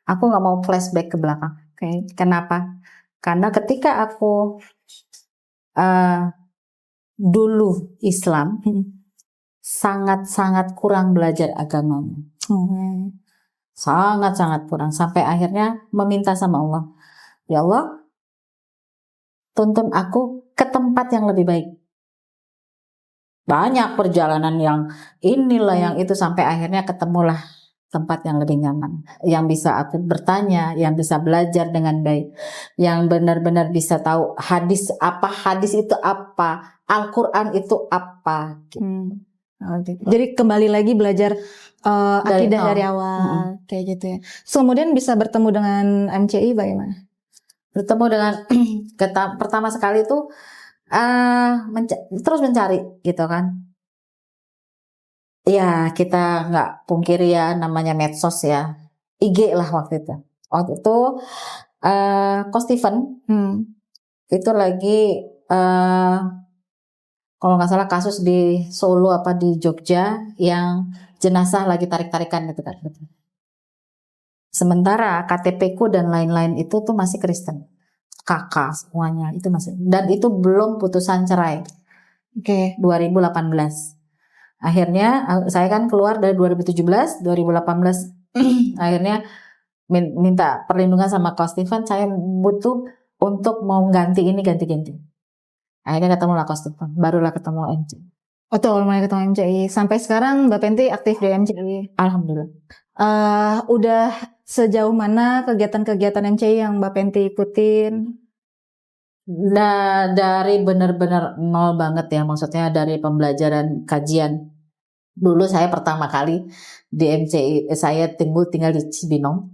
aku nggak mau flashback ke belakang. Kenapa? Karena ketika aku dulu Islam, sangat-sangat kurang belajar agamanya. Sangat-sangat kurang. Sampai akhirnya meminta sama Allah. Ya Allah, tuntun aku ke tempat yang lebih baik. Banyak perjalanan yang inilah yang itu. Sampai akhirnya ketemulah tempat yang lebih nyaman, yang bisa aku bertanya, yang bisa belajar dengan baik, yang benar-benar bisa tahu hadis itu apa, Al-Quran itu apa. Gitu. Oh, gitu. Jadi kembali lagi belajar akidah dari nol. awal kayak gitu ya. So, kemudian bisa bertemu dengan MCI bagaimana? Bertemu dengan pertama sekali itu terus mencari gitu kan. Ya kita nggak pungkiri ya namanya medsos ya, IG lah waktu itu. Waktu itu Ko Steven itu lagi kalau nggak salah kasus di Solo apa di Jogja yang jenazah lagi tarik-tarikan gitu kan. Sementara KTP ku dan lain-lain itu tuh masih Kristen, kakak semuanya itu masih, dan itu belum putusan cerai. Oke. 2018. Akhirnya saya kan keluar dari 2017, 2018 akhirnya minta perlindungan sama Ko Steven, saya butuh untuk mau ganti ini ganti. Akhirnya ketemu lah Ko Steven, barulah ketemu MCI. Oh tuh mulai ketemu MCI. Sampai sekarang Mbak Penti aktif di MCI. Alhamdulillah. Udah sejauh mana kegiatan-kegiatan MCI yang Mbak Penti ikutin? Nah, dari benar-benar nol banget ya, maksudnya dari pembelajaran kajian. Dulu saya pertama kali di MCI, saya tinggal di Cibinong.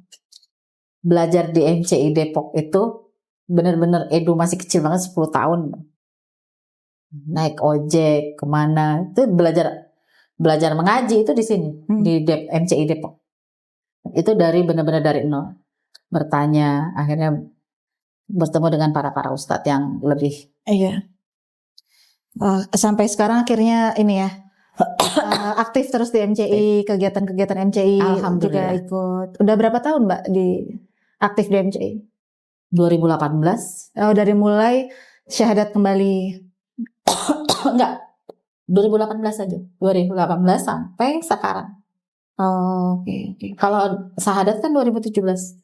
Belajar di MCI Depok itu benar-benar Edu masih kecil banget, 10 tahun. Naik ojek kemana, itu belajar mengaji itu di sini, di MCI Depok. Itu dari benar-benar dari nol. Bertanya, akhirnya bertemu dengan para ustadz yang lebih. Iya. Sampai sekarang akhirnya ini ya aktif terus di MCI, kegiatan-kegiatan MCI juga ikut. Udah berapa tahun Mbak di aktif di MCI? 2018. Oh, dari mulai syahadat kembali. Enggak. 2018 aja. 2018 sampai sekarang. Oh, oke. Kalau syahadat kan 2017.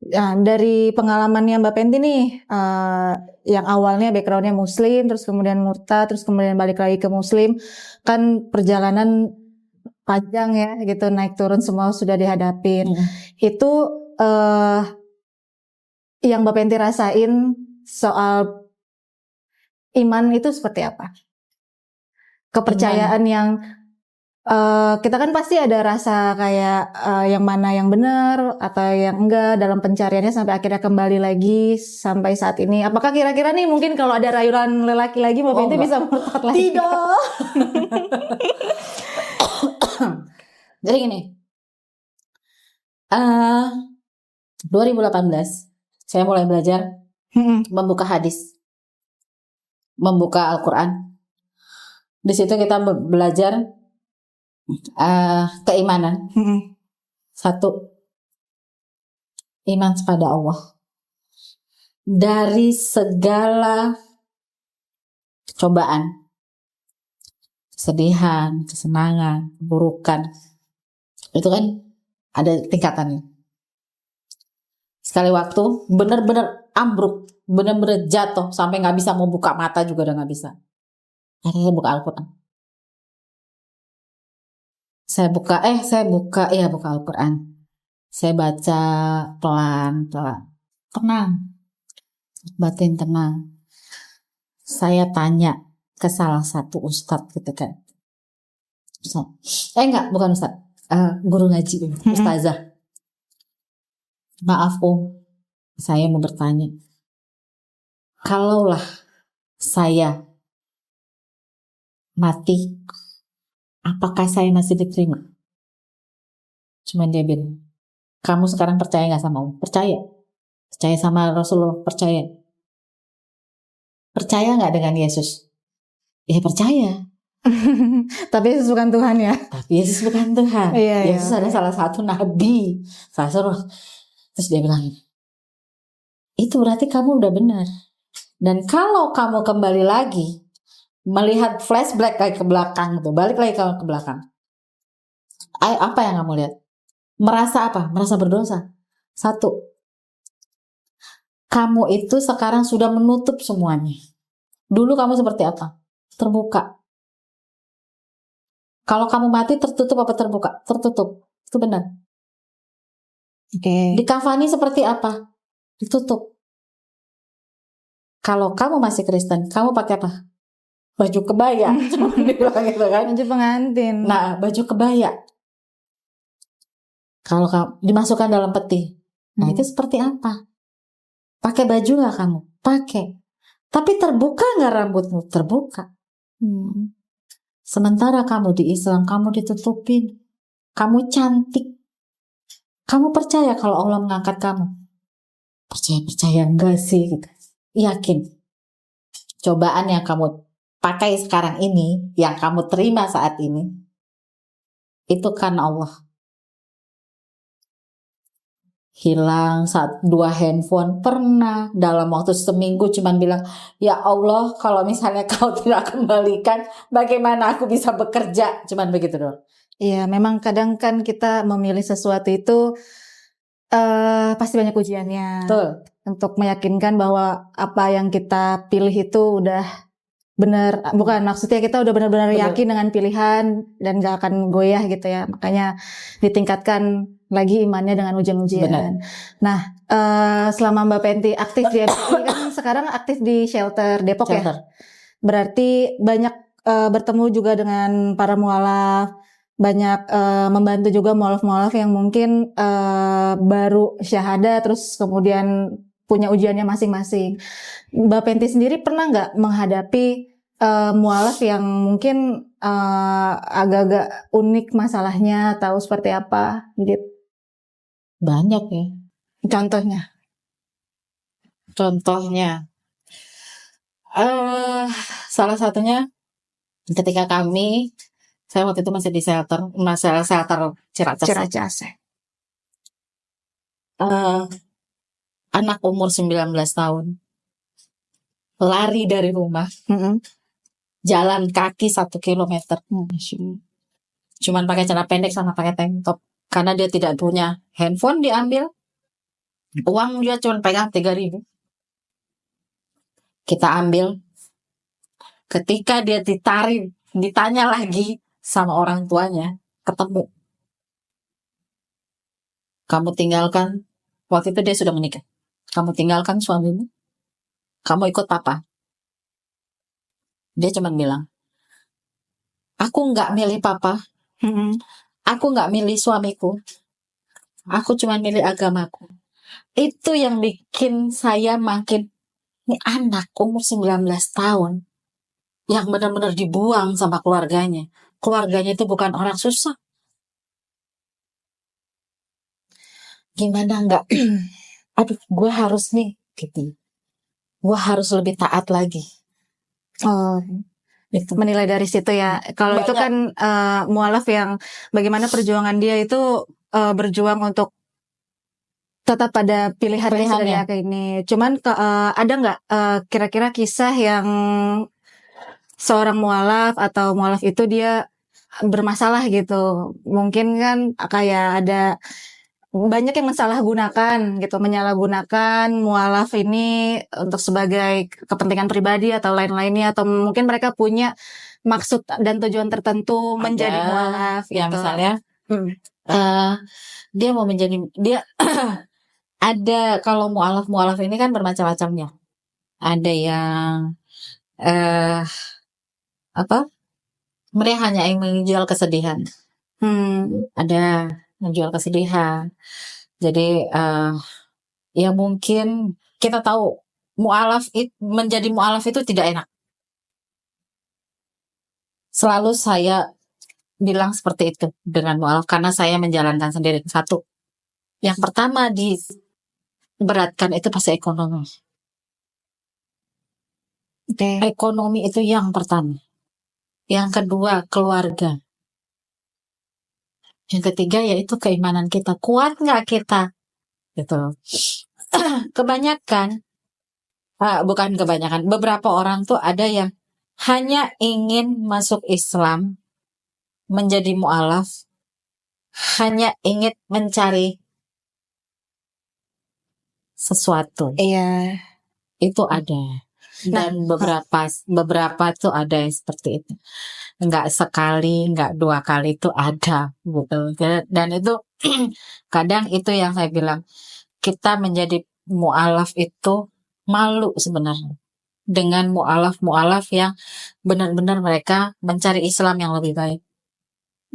Nah, dari pengalamannya Mbak Penti nih, yang awalnya backgroundnya Muslim, terus kemudian murtad, terus kemudian balik lagi ke Muslim, kan perjalanan panjang ya, gitu naik turun semua sudah dihadapin. Itu yang Mbak Penti rasain soal iman itu seperti apa? Kepercayaan yang kita kan pasti ada rasa kayak yang mana yang benar atau yang enggak dalam pencariannya sampai akhirnya kembali lagi sampai saat ini. Apakah kira-kira nih mungkin kalau ada rayuan lelaki lagi Mbak Penti bisa murtad lagi? Tidak. Jadi gini, 2018 saya mulai belajar membuka hadis, membuka Al-Quran. Di situ kita belajar keimanan. Satu, iman kepada Allah dari segala cobaan, kesedihan, kesenangan, keburukan. Itu kan ada tingkatannya. Sekali waktu benar-benar ambruk, benar-benar jatuh sampai nggak bisa mau buka mata juga udah nggak bisa. Akhirnya buka Al-Quran. Saya buka Al-Quran. Saya baca pelan-pelan. Tenang. Batin tenang. Saya tanya ke salah satu ustadz gitu kan. Bukan ustadz. Guru ngaji, ustazah. Maaf saya mau bertanya. Kalaulah saya mati, apakah saya masih diterima? Cuman dia bilang, kamu sekarang percaya gak sama Allah? Percaya. Percaya sama Rasulullah? Percaya. Percaya gak dengan Yesus? Ya percaya. Tapi Yesus bukan Tuhan ya? Tapi Yesus bukan Tuhan. Yesus ada salah satu nabi. Terus dia bilang, itu berarti kamu udah benar. Dan kalau kamu kembali lagi melihat flashback kayak ke belakang tuh, balik lagi ke belakang. Apa yang kamu lihat? Merasa apa? Merasa berdosa. Satu, kamu itu sekarang sudah menutup semuanya. Dulu kamu seperti apa? Terbuka. Kalau kamu mati tertutup apa terbuka? Tertutup. Itu benar. Oke. Dikafani seperti apa? Ditutup. Kalau kamu masih Kristen, kamu pakai apa? Baju kebaya. Cuma dibilang gitu kan. Baju pengantin. Nah, baju kebaya. Kalau kamu dimasukkan dalam peti, nah itu seperti apa? Pakai baju nggak kamu? Pakai. Tapi terbuka nggak rambutmu? Terbuka. Sementara kamu di Islam, kamu ditutupin. Kamu cantik. Kamu percaya kalau Allah mengangkat kamu? Percaya enggak sih? Gitu. Yakin. Cobaan yang kamu pakai sekarang ini, yang kamu terima saat ini, itu kan Allah. Hilang 2 handphone, pernah dalam waktu seminggu cuman bilang, ya Allah kalau misalnya kau tidak kembalikan, bagaimana aku bisa bekerja, cuman begitu doang. Iya, memang kadang kan kita memilih sesuatu itu pasti banyak ujiannya. Betul. Untuk meyakinkan bahwa apa yang kita pilih itu udah benar, bukan maksudnya kita udah benar-benar Betul. yakin dengan pilihan dan gak akan goyah gitu ya. Makanya ditingkatkan lagi imannya dengan ujian-ujian. Benar. Nah, selama Mbak Penti aktif di MPI kan sekarang aktif di shelter Depok ya. Shelter. Berarti banyak bertemu juga dengan para mualaf, banyak membantu juga mualaf-mualaf yang mungkin baru syahadat terus kemudian punya ujiannya masing-masing. Mbak Penti sendiri pernah nggak menghadapi mualaf yang mungkin agak-agak unik masalahnya atau seperti apa gitu? Banyak ya. Contohnya? Salah satunya ketika saya waktu itu masih di shelter Ciracas. Anak umur 19 tahun lari dari rumah, jalan kaki 1 kilometer, cuman pakai celana pendek sama pakai tank top, karena dia tidak punya handphone, diambil uang, dia cuma pegang 3.000. Kita ambil. Ketika dia ditanya lagi sama orang tuanya, ketemu, kamu tinggalkan, waktu itu dia sudah menikah, kamu tinggalkan suamimu, kamu ikut papa. Dia cuma bilang, aku nggak milih papa, aku nggak milih suamiku, aku cuma milih agamaku. Itu yang bikin saya makin, ini anak umur 19 tahun yang benar-benar dibuang sama keluarganya. Keluarganya itu bukan orang susah. Gimana nggak? Aduh, gue harus nih, gitu. Gue harus lebih taat lagi. Oh, Itu. menilai dari situ ya. Kalau itu kan mualaf yang bagaimana perjuangan dia itu berjuang untuk tetap pada pilihannya sudah diyakini. Cuman ada nggak kira-kira kisah yang seorang mualaf atau mualaf itu dia bermasalah gitu? Mungkin kan kayak ada banyak yang menyalahgunakan mualaf ini untuk sebagai kepentingan pribadi atau lain-lainnya, atau mungkin mereka punya maksud dan tujuan tertentu menjadi mualaf gitu. Ya misalnya dia mau menjadi, dia ada, kalau mualaf ini kan bermacam-macamnya. Ada yang mereka hanya ingin menjual kesedihan. Ada menjual kesedihan. Jadi ya mungkin kita tahu menjadi mualaf itu tidak enak. Selalu saya bilang seperti itu dengan mualaf karena saya menjalankan sendiri. Satu, yang pertama diberatkan itu pasti ekonomi. Ekonomi itu yang pertama. Yang kedua, keluarga. Yang ketiga yaitu keimanan kita. Kuat nggak kita? Gitu. Beberapa orang tuh ada yang hanya ingin masuk Islam, menjadi mualaf, hanya ingin mencari sesuatu. Iya. Itu ada. Dan beberapa tuh ada yang seperti itu. Nggak sekali, nggak 2 kali itu ada gitu. Dan itu kadang itu yang saya bilang, kita menjadi mu'alaf itu malu sebenarnya dengan mu'alaf yang benar-benar mereka mencari Islam yang lebih baik.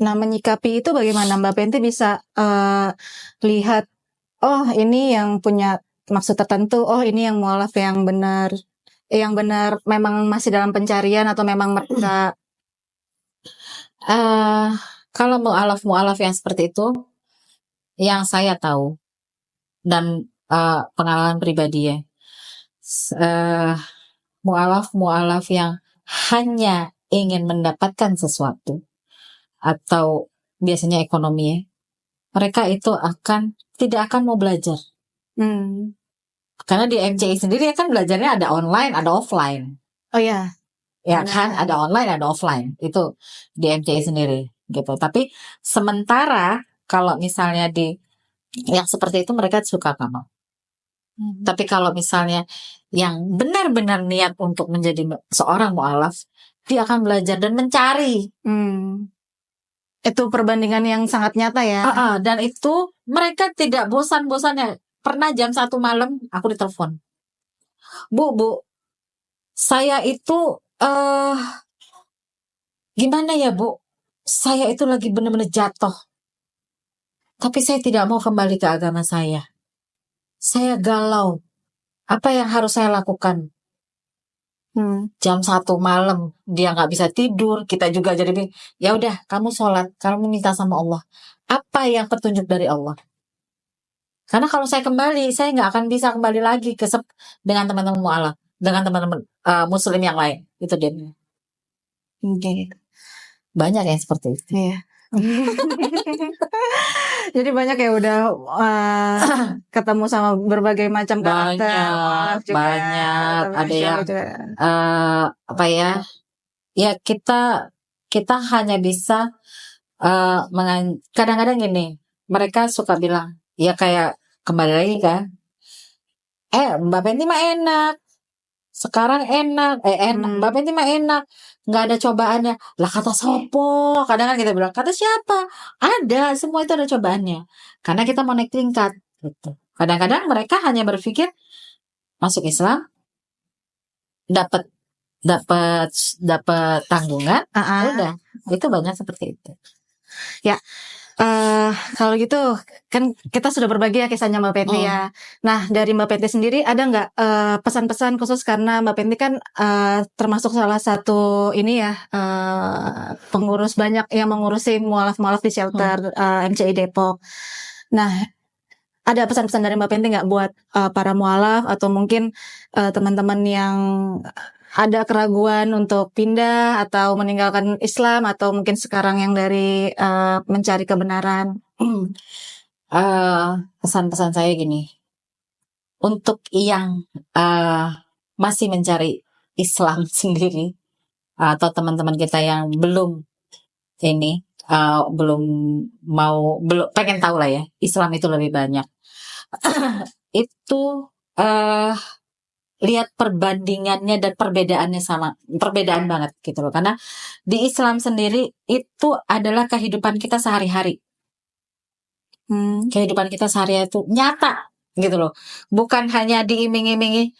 Nah, menyikapi itu bagaimana Mbak Penti bisa lihat, oh ini yang punya maksud tertentu, oh ini yang mualaf yang benar memang masih dalam pencarian atau memang mereka Kalau mu'alaf yang seperti itu, yang saya tahu dan pengalaman pribadi ya, mu'alaf yang hanya ingin mendapatkan sesuatu atau biasanya ekonomi ya, mereka itu tidak akan mau belajar. Karena di MCI sendiri kan belajarnya ada online, ada offline. Oh ya. Ya kan, ada online, ada offline. Itu di MCI sendiri gitu. Tapi sementara kalau misalnya di yang seperti itu mereka suka kamu. Tapi kalau misalnya yang benar-benar niat untuk menjadi seorang mu'alaf, dia akan belajar dan mencari. Itu perbandingan yang sangat nyata ya. Dan itu mereka tidak bosan-bosannya. Pernah jam 1 malam aku ditelepon. Bu, saya itu gimana ya Bu? Saya itu lagi benar-benar jatuh. Tapi saya tidak mau kembali ke agama saya. Saya galau. Apa yang harus saya lakukan? Jam 1 malam dia nggak bisa tidur. Kita juga jadi ya udah kamu sholat, kamu minta sama Allah. Apa yang petunjuk dari Allah? Karena kalau saya kembali, saya nggak akan bisa kembali lagi dengan teman-teman mu'alaf, dengan teman-teman muslim yang lain. Itu dia. Banyak yang seperti itu. Iya. Jadi banyak ya udah ketemu sama berbagai macam karakter. Banyak. Ada yang ya kita hanya bisa kadang-kadang gini, mereka suka bilang, ya kayak kembali lagi kan, Mbak Penti mah enak, sekarang enak, Mbak Penti mah enak, nggak ada cobaannya. Lah kata sopo, kadang-kadang kita bilang, kata siapa? Ada, semua itu ada cobaannya. Karena kita mau naik tingkat. Gitu. Kadang-kadang mereka hanya berpikir masuk Islam, dapat tanggungan, udah. Itu banyak seperti itu. Ya. Kalau gitu kan kita sudah berbagi ya kisahnya Mbak Penti ya. Nah dari Mbak Penti sendiri ada nggak pesan-pesan khusus, karena Mbak Penti kan termasuk salah satu ini ya pengurus banyak yang mengurusi mualaf-mualaf di shelter MCI Depok. Nah ada pesan-pesan dari Mbak Penti nggak buat para mualaf atau mungkin teman-teman yang ada keraguan untuk pindah atau meninggalkan Islam, atau mungkin sekarang yang dari mencari kebenaran? Pesan-pesan saya gini, untuk yang masih mencari Islam sendiri, atau teman-teman kita yang belum pengen tahu lah ya, Islam itu lebih banyak. Itu lihat perbandingannya dan perbedaan banget gitu loh. Karena di Islam sendiri itu adalah kehidupan kita sehari-hari. Kehidupan kita sehari-hari itu nyata gitu loh. Bukan hanya diiming-imingi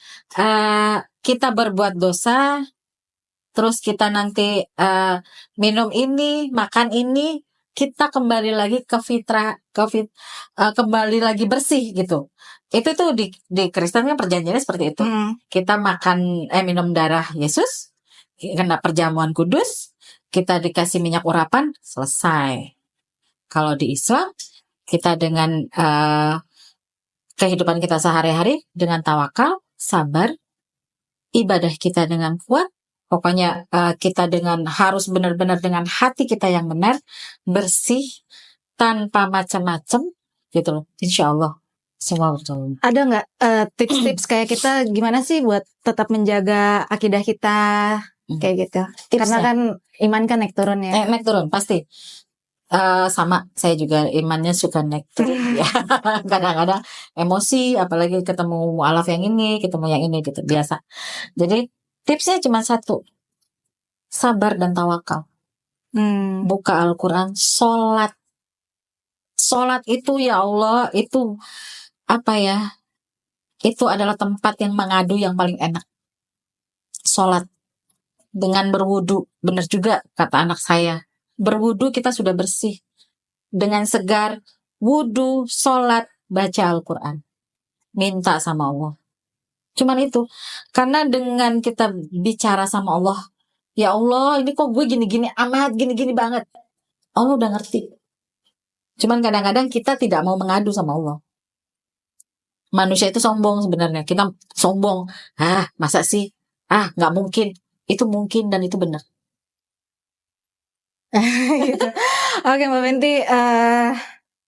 kita berbuat dosa, terus kita nanti minum ini, makan ini, kita kembali lagi ke fitrah, kembali lagi bersih gitu. Itu tuh di Kristen kan perjanjiannya seperti itu. Kita minum darah Yesus, kena perjamuan kudus, kita dikasih minyak urapan, selesai. Kalau di Islam, kita dengan kehidupan kita sehari-hari dengan tawakal, sabar, ibadah kita dengan kuat, pokoknya kita harus benar-benar dengan hati kita yang benar, bersih, tanpa macam-macam gitu loh. Insya Allah semua betul. Ada nggak tips-tips kayak kita gimana sih buat tetap menjaga akidah kita kayak gitu? Karena kan iman kan naik turun ya. Naik turun pasti. Sama, saya juga imannya suka naik turun ya. Kadang-kadang emosi, apalagi ketemu mualaf yang ini, ketemu yang ini gitu, biasa. Jadi tipsnya cuma satu, sabar dan tawakal. Buka Al-Quran, sholat. Sholat itu ya Allah, itu apa ya, itu adalah tempat yang mengadu yang paling enak. Sholat dengan berwudu, benar juga kata anak saya. Berwudu kita sudah bersih. Dengan segar, wudu, sholat, baca Al-Quran. Minta sama Allah. Cuman itu. Karena dengan kita bicara sama Allah, ya Allah ini kok gue gini-gini amat, gini-gini banget. Allah udah ngerti. Cuman kadang-kadang kita tidak mau mengadu sama Allah. Manusia itu sombong sebenarnya. Kita sombong. Masa sih? Nggak mungkin. Itu mungkin dan itu benar. Gitu. Oke Mbak Fenty,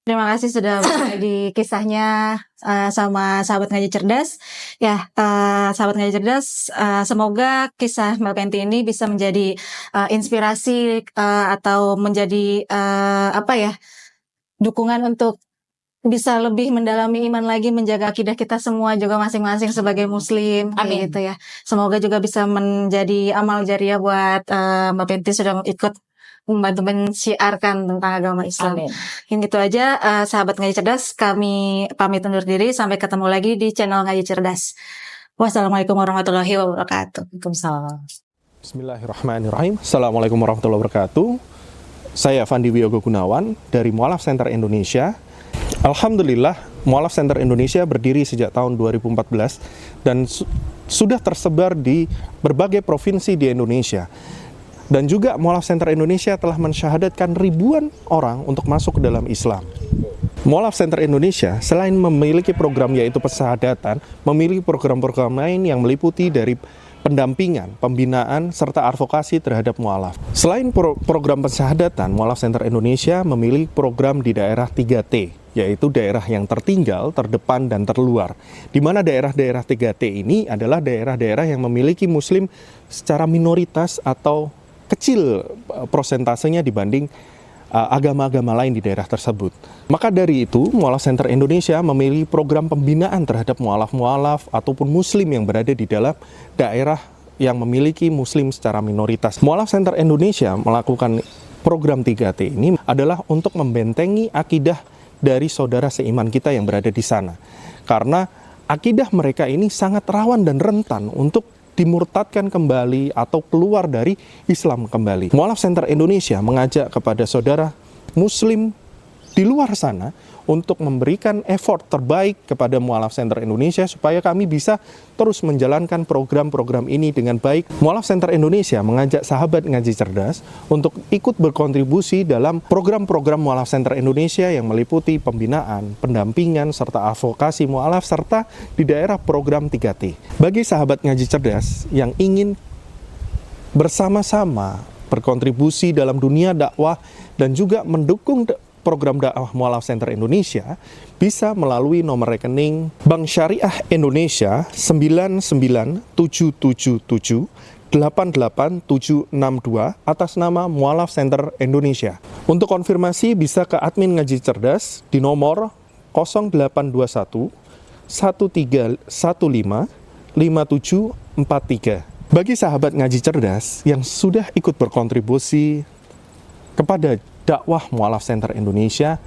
terima kasih sudah berbagi kisahnya sama sahabat ngaji cerdas. Ya, sahabat ngaji cerdas, semoga kisah Mbak Fenty ini bisa menjadi inspirasi atau menjadi dukungan untuk bisa lebih mendalami iman lagi, menjaga akidah kita semua juga masing-masing sebagai muslim. Amin. Gitu ya. Semoga juga bisa menjadi amal jariah buat Mbak Fenty sudah ikut membantu mensiarkan tentang agama Islam. Amin. Yang gitu aja, sahabat ngaji cerdas, kami pamit undur diri. Sampai ketemu lagi di channel ngaji cerdas. Wassalamualaikum warahmatullahi wabarakatuh. Waalaikumsalam. Bismillahirrahmanirrahim. Assalamualaikum warahmatullahi wabarakatuh. Saya Fandi Wiyogo Gunawan dari Mualaf Center Indonesia. Alhamdulillah, Mualaf Center Indonesia berdiri sejak tahun 2014 dan sudah tersebar di berbagai provinsi di Indonesia. Dan juga Mualaf Center Indonesia telah mensyahadatkan ribuan orang untuk masuk ke dalam Islam. Mualaf Center Indonesia selain memiliki program yaitu pensyahadatan, memiliki program-program lain yang meliputi dari pendampingan, pembinaan, serta advokasi terhadap mualaf. Selain program pensyahadatan, Mualaf Center Indonesia memiliki program di daerah 3T, yaitu daerah yang tertinggal, terdepan, dan terluar. Di mana daerah-daerah 3T ini adalah daerah-daerah yang memiliki muslim secara minoritas atau kecil prosentasenya dibanding agama-agama lain di daerah tersebut. Maka dari itu, Mualaf Center Indonesia memiliki program pembinaan terhadap mualaf-mualaf ataupun muslim yang berada di dalam daerah yang memiliki muslim secara minoritas. Mualaf Center Indonesia melakukan program 3T ini adalah untuk membentengi akidah dari saudara seiman kita yang berada di sana. Karena akidah mereka ini sangat rawan dan rentan untuk dimurtadkan kembali atau keluar dari Islam kembali. Mualaf Center Indonesia mengajak kepada saudara muslim di luar sana untuk memberikan effort terbaik kepada Mualaf Center Indonesia supaya kami bisa terus menjalankan program-program ini dengan baik. Mualaf Center Indonesia mengajak sahabat ngaji cerdas untuk ikut berkontribusi dalam program-program Mualaf Center Indonesia yang meliputi pembinaan, pendampingan, serta advokasi mualaf serta di daerah program 3T. Bagi sahabat ngaji cerdas yang ingin bersama-sama berkontribusi dalam dunia dakwah dan juga mendukung program dakwah Mualaf Center Indonesia bisa melalui nomor rekening Bank Syariah Indonesia 99777887762 atas nama Mualaf Center Indonesia. Untuk konfirmasi bisa ke admin ngaji cerdas di nomor 0821 1315 5743. Bagi sahabat ngaji cerdas yang sudah ikut berkontribusi kepada dakwah Mualaf Center Indonesia,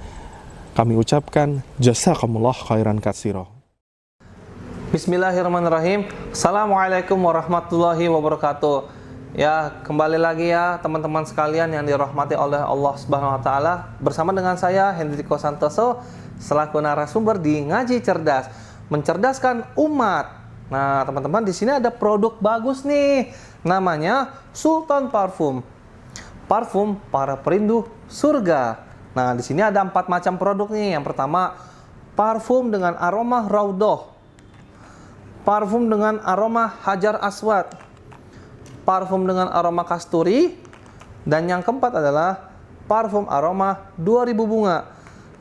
kami ucapkan jazakumullah khairan katsira. Bismillahirrahmanirrahim. Assalamualaikum warahmatullahi wabarakatuh. Ya, kembali lagi ya teman-teman sekalian yang dirahmati oleh Allah Subhanahu wa taala. Bersama dengan saya Hendriko Santoso selaku narasumber di Ngaji Cerdas, mencerdaskan umat. Nah, teman-teman, di sini ada produk bagus nih. Namanya Sultan Parfum. Parfum para perindu surga. Nah, di sini ada 4 macam produk nih. Yang pertama, parfum dengan aroma Raudhah. Parfum dengan aroma Hajar Aswad. Parfum dengan aroma kasturi. Dan yang keempat adalah parfum aroma 2000 bunga.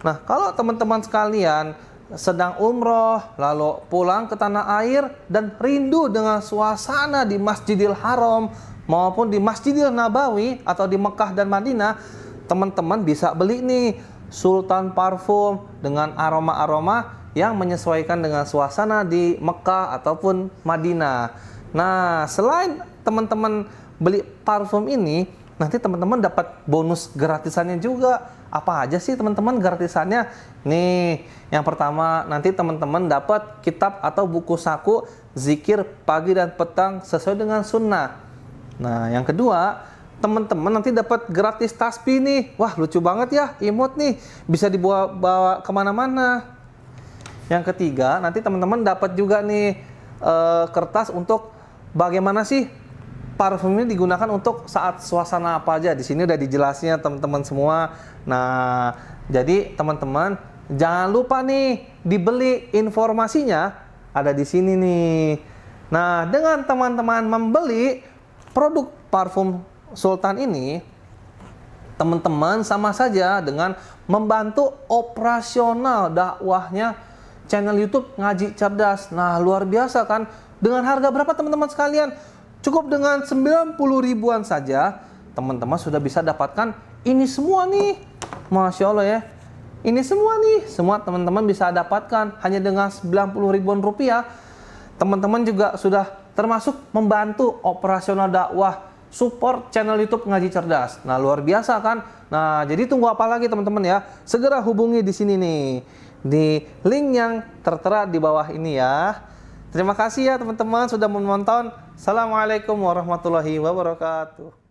Nah, kalau teman-teman sekalian sedang umroh, lalu pulang ke tanah air dan rindu dengan suasana di Masjidil Haram maupun di Masjidil Nabawi atau di Mekah dan Madinah, teman-teman bisa beli nih Sultan Parfum dengan aroma-aroma yang menyesuaikan dengan suasana di Mekah ataupun Madinah. Nah, selain teman-teman beli parfum ini, nanti teman-teman dapat bonus gratisannya juga. Apa aja sih teman-teman gratisannya? Nih, yang pertama nanti teman-teman dapat kitab atau buku saku zikir pagi dan petang sesuai dengan sunnah. Nah, yang kedua, teman-teman nanti dapat gratis tasbih nih. Wah, lucu banget ya, imut nih, bisa dibawa kemana-mana. Yang ketiga, nanti teman-teman dapat juga nih kertas untuk bagaimana sih parfum ini digunakan untuk saat suasana apa aja. Di sini udah dijelasnya teman-teman semua. Nah, jadi teman-teman jangan lupa nih dibeli, informasinya ada di sini nih. Nah, dengan teman-teman membeli produk parfum Sultan ini, teman-teman sama saja dengan membantu operasional dakwahnya channel YouTube Ngaji Cerdas. Nah, luar biasa kan? Dengan harga berapa teman-teman sekalian? Cukup dengan 90 ribuan saja, teman-teman sudah bisa dapatkan ini semua nih. Masya Allah ya. Ini semua nih, semua teman-teman bisa dapatkan hanya dengan 90 ribuan rupiah. Teman-teman juga sudah termasuk membantu operasional dakwah, support channel YouTube Ngaji Cerdas. Nah, luar biasa kan? Nah, jadi tunggu apa lagi teman-teman ya? Segera hubungi di sini nih, di link yang tertera di bawah ini ya. Terima kasih ya teman-teman sudah menonton. Assalamualaikum warahmatullahi wabarakatuh.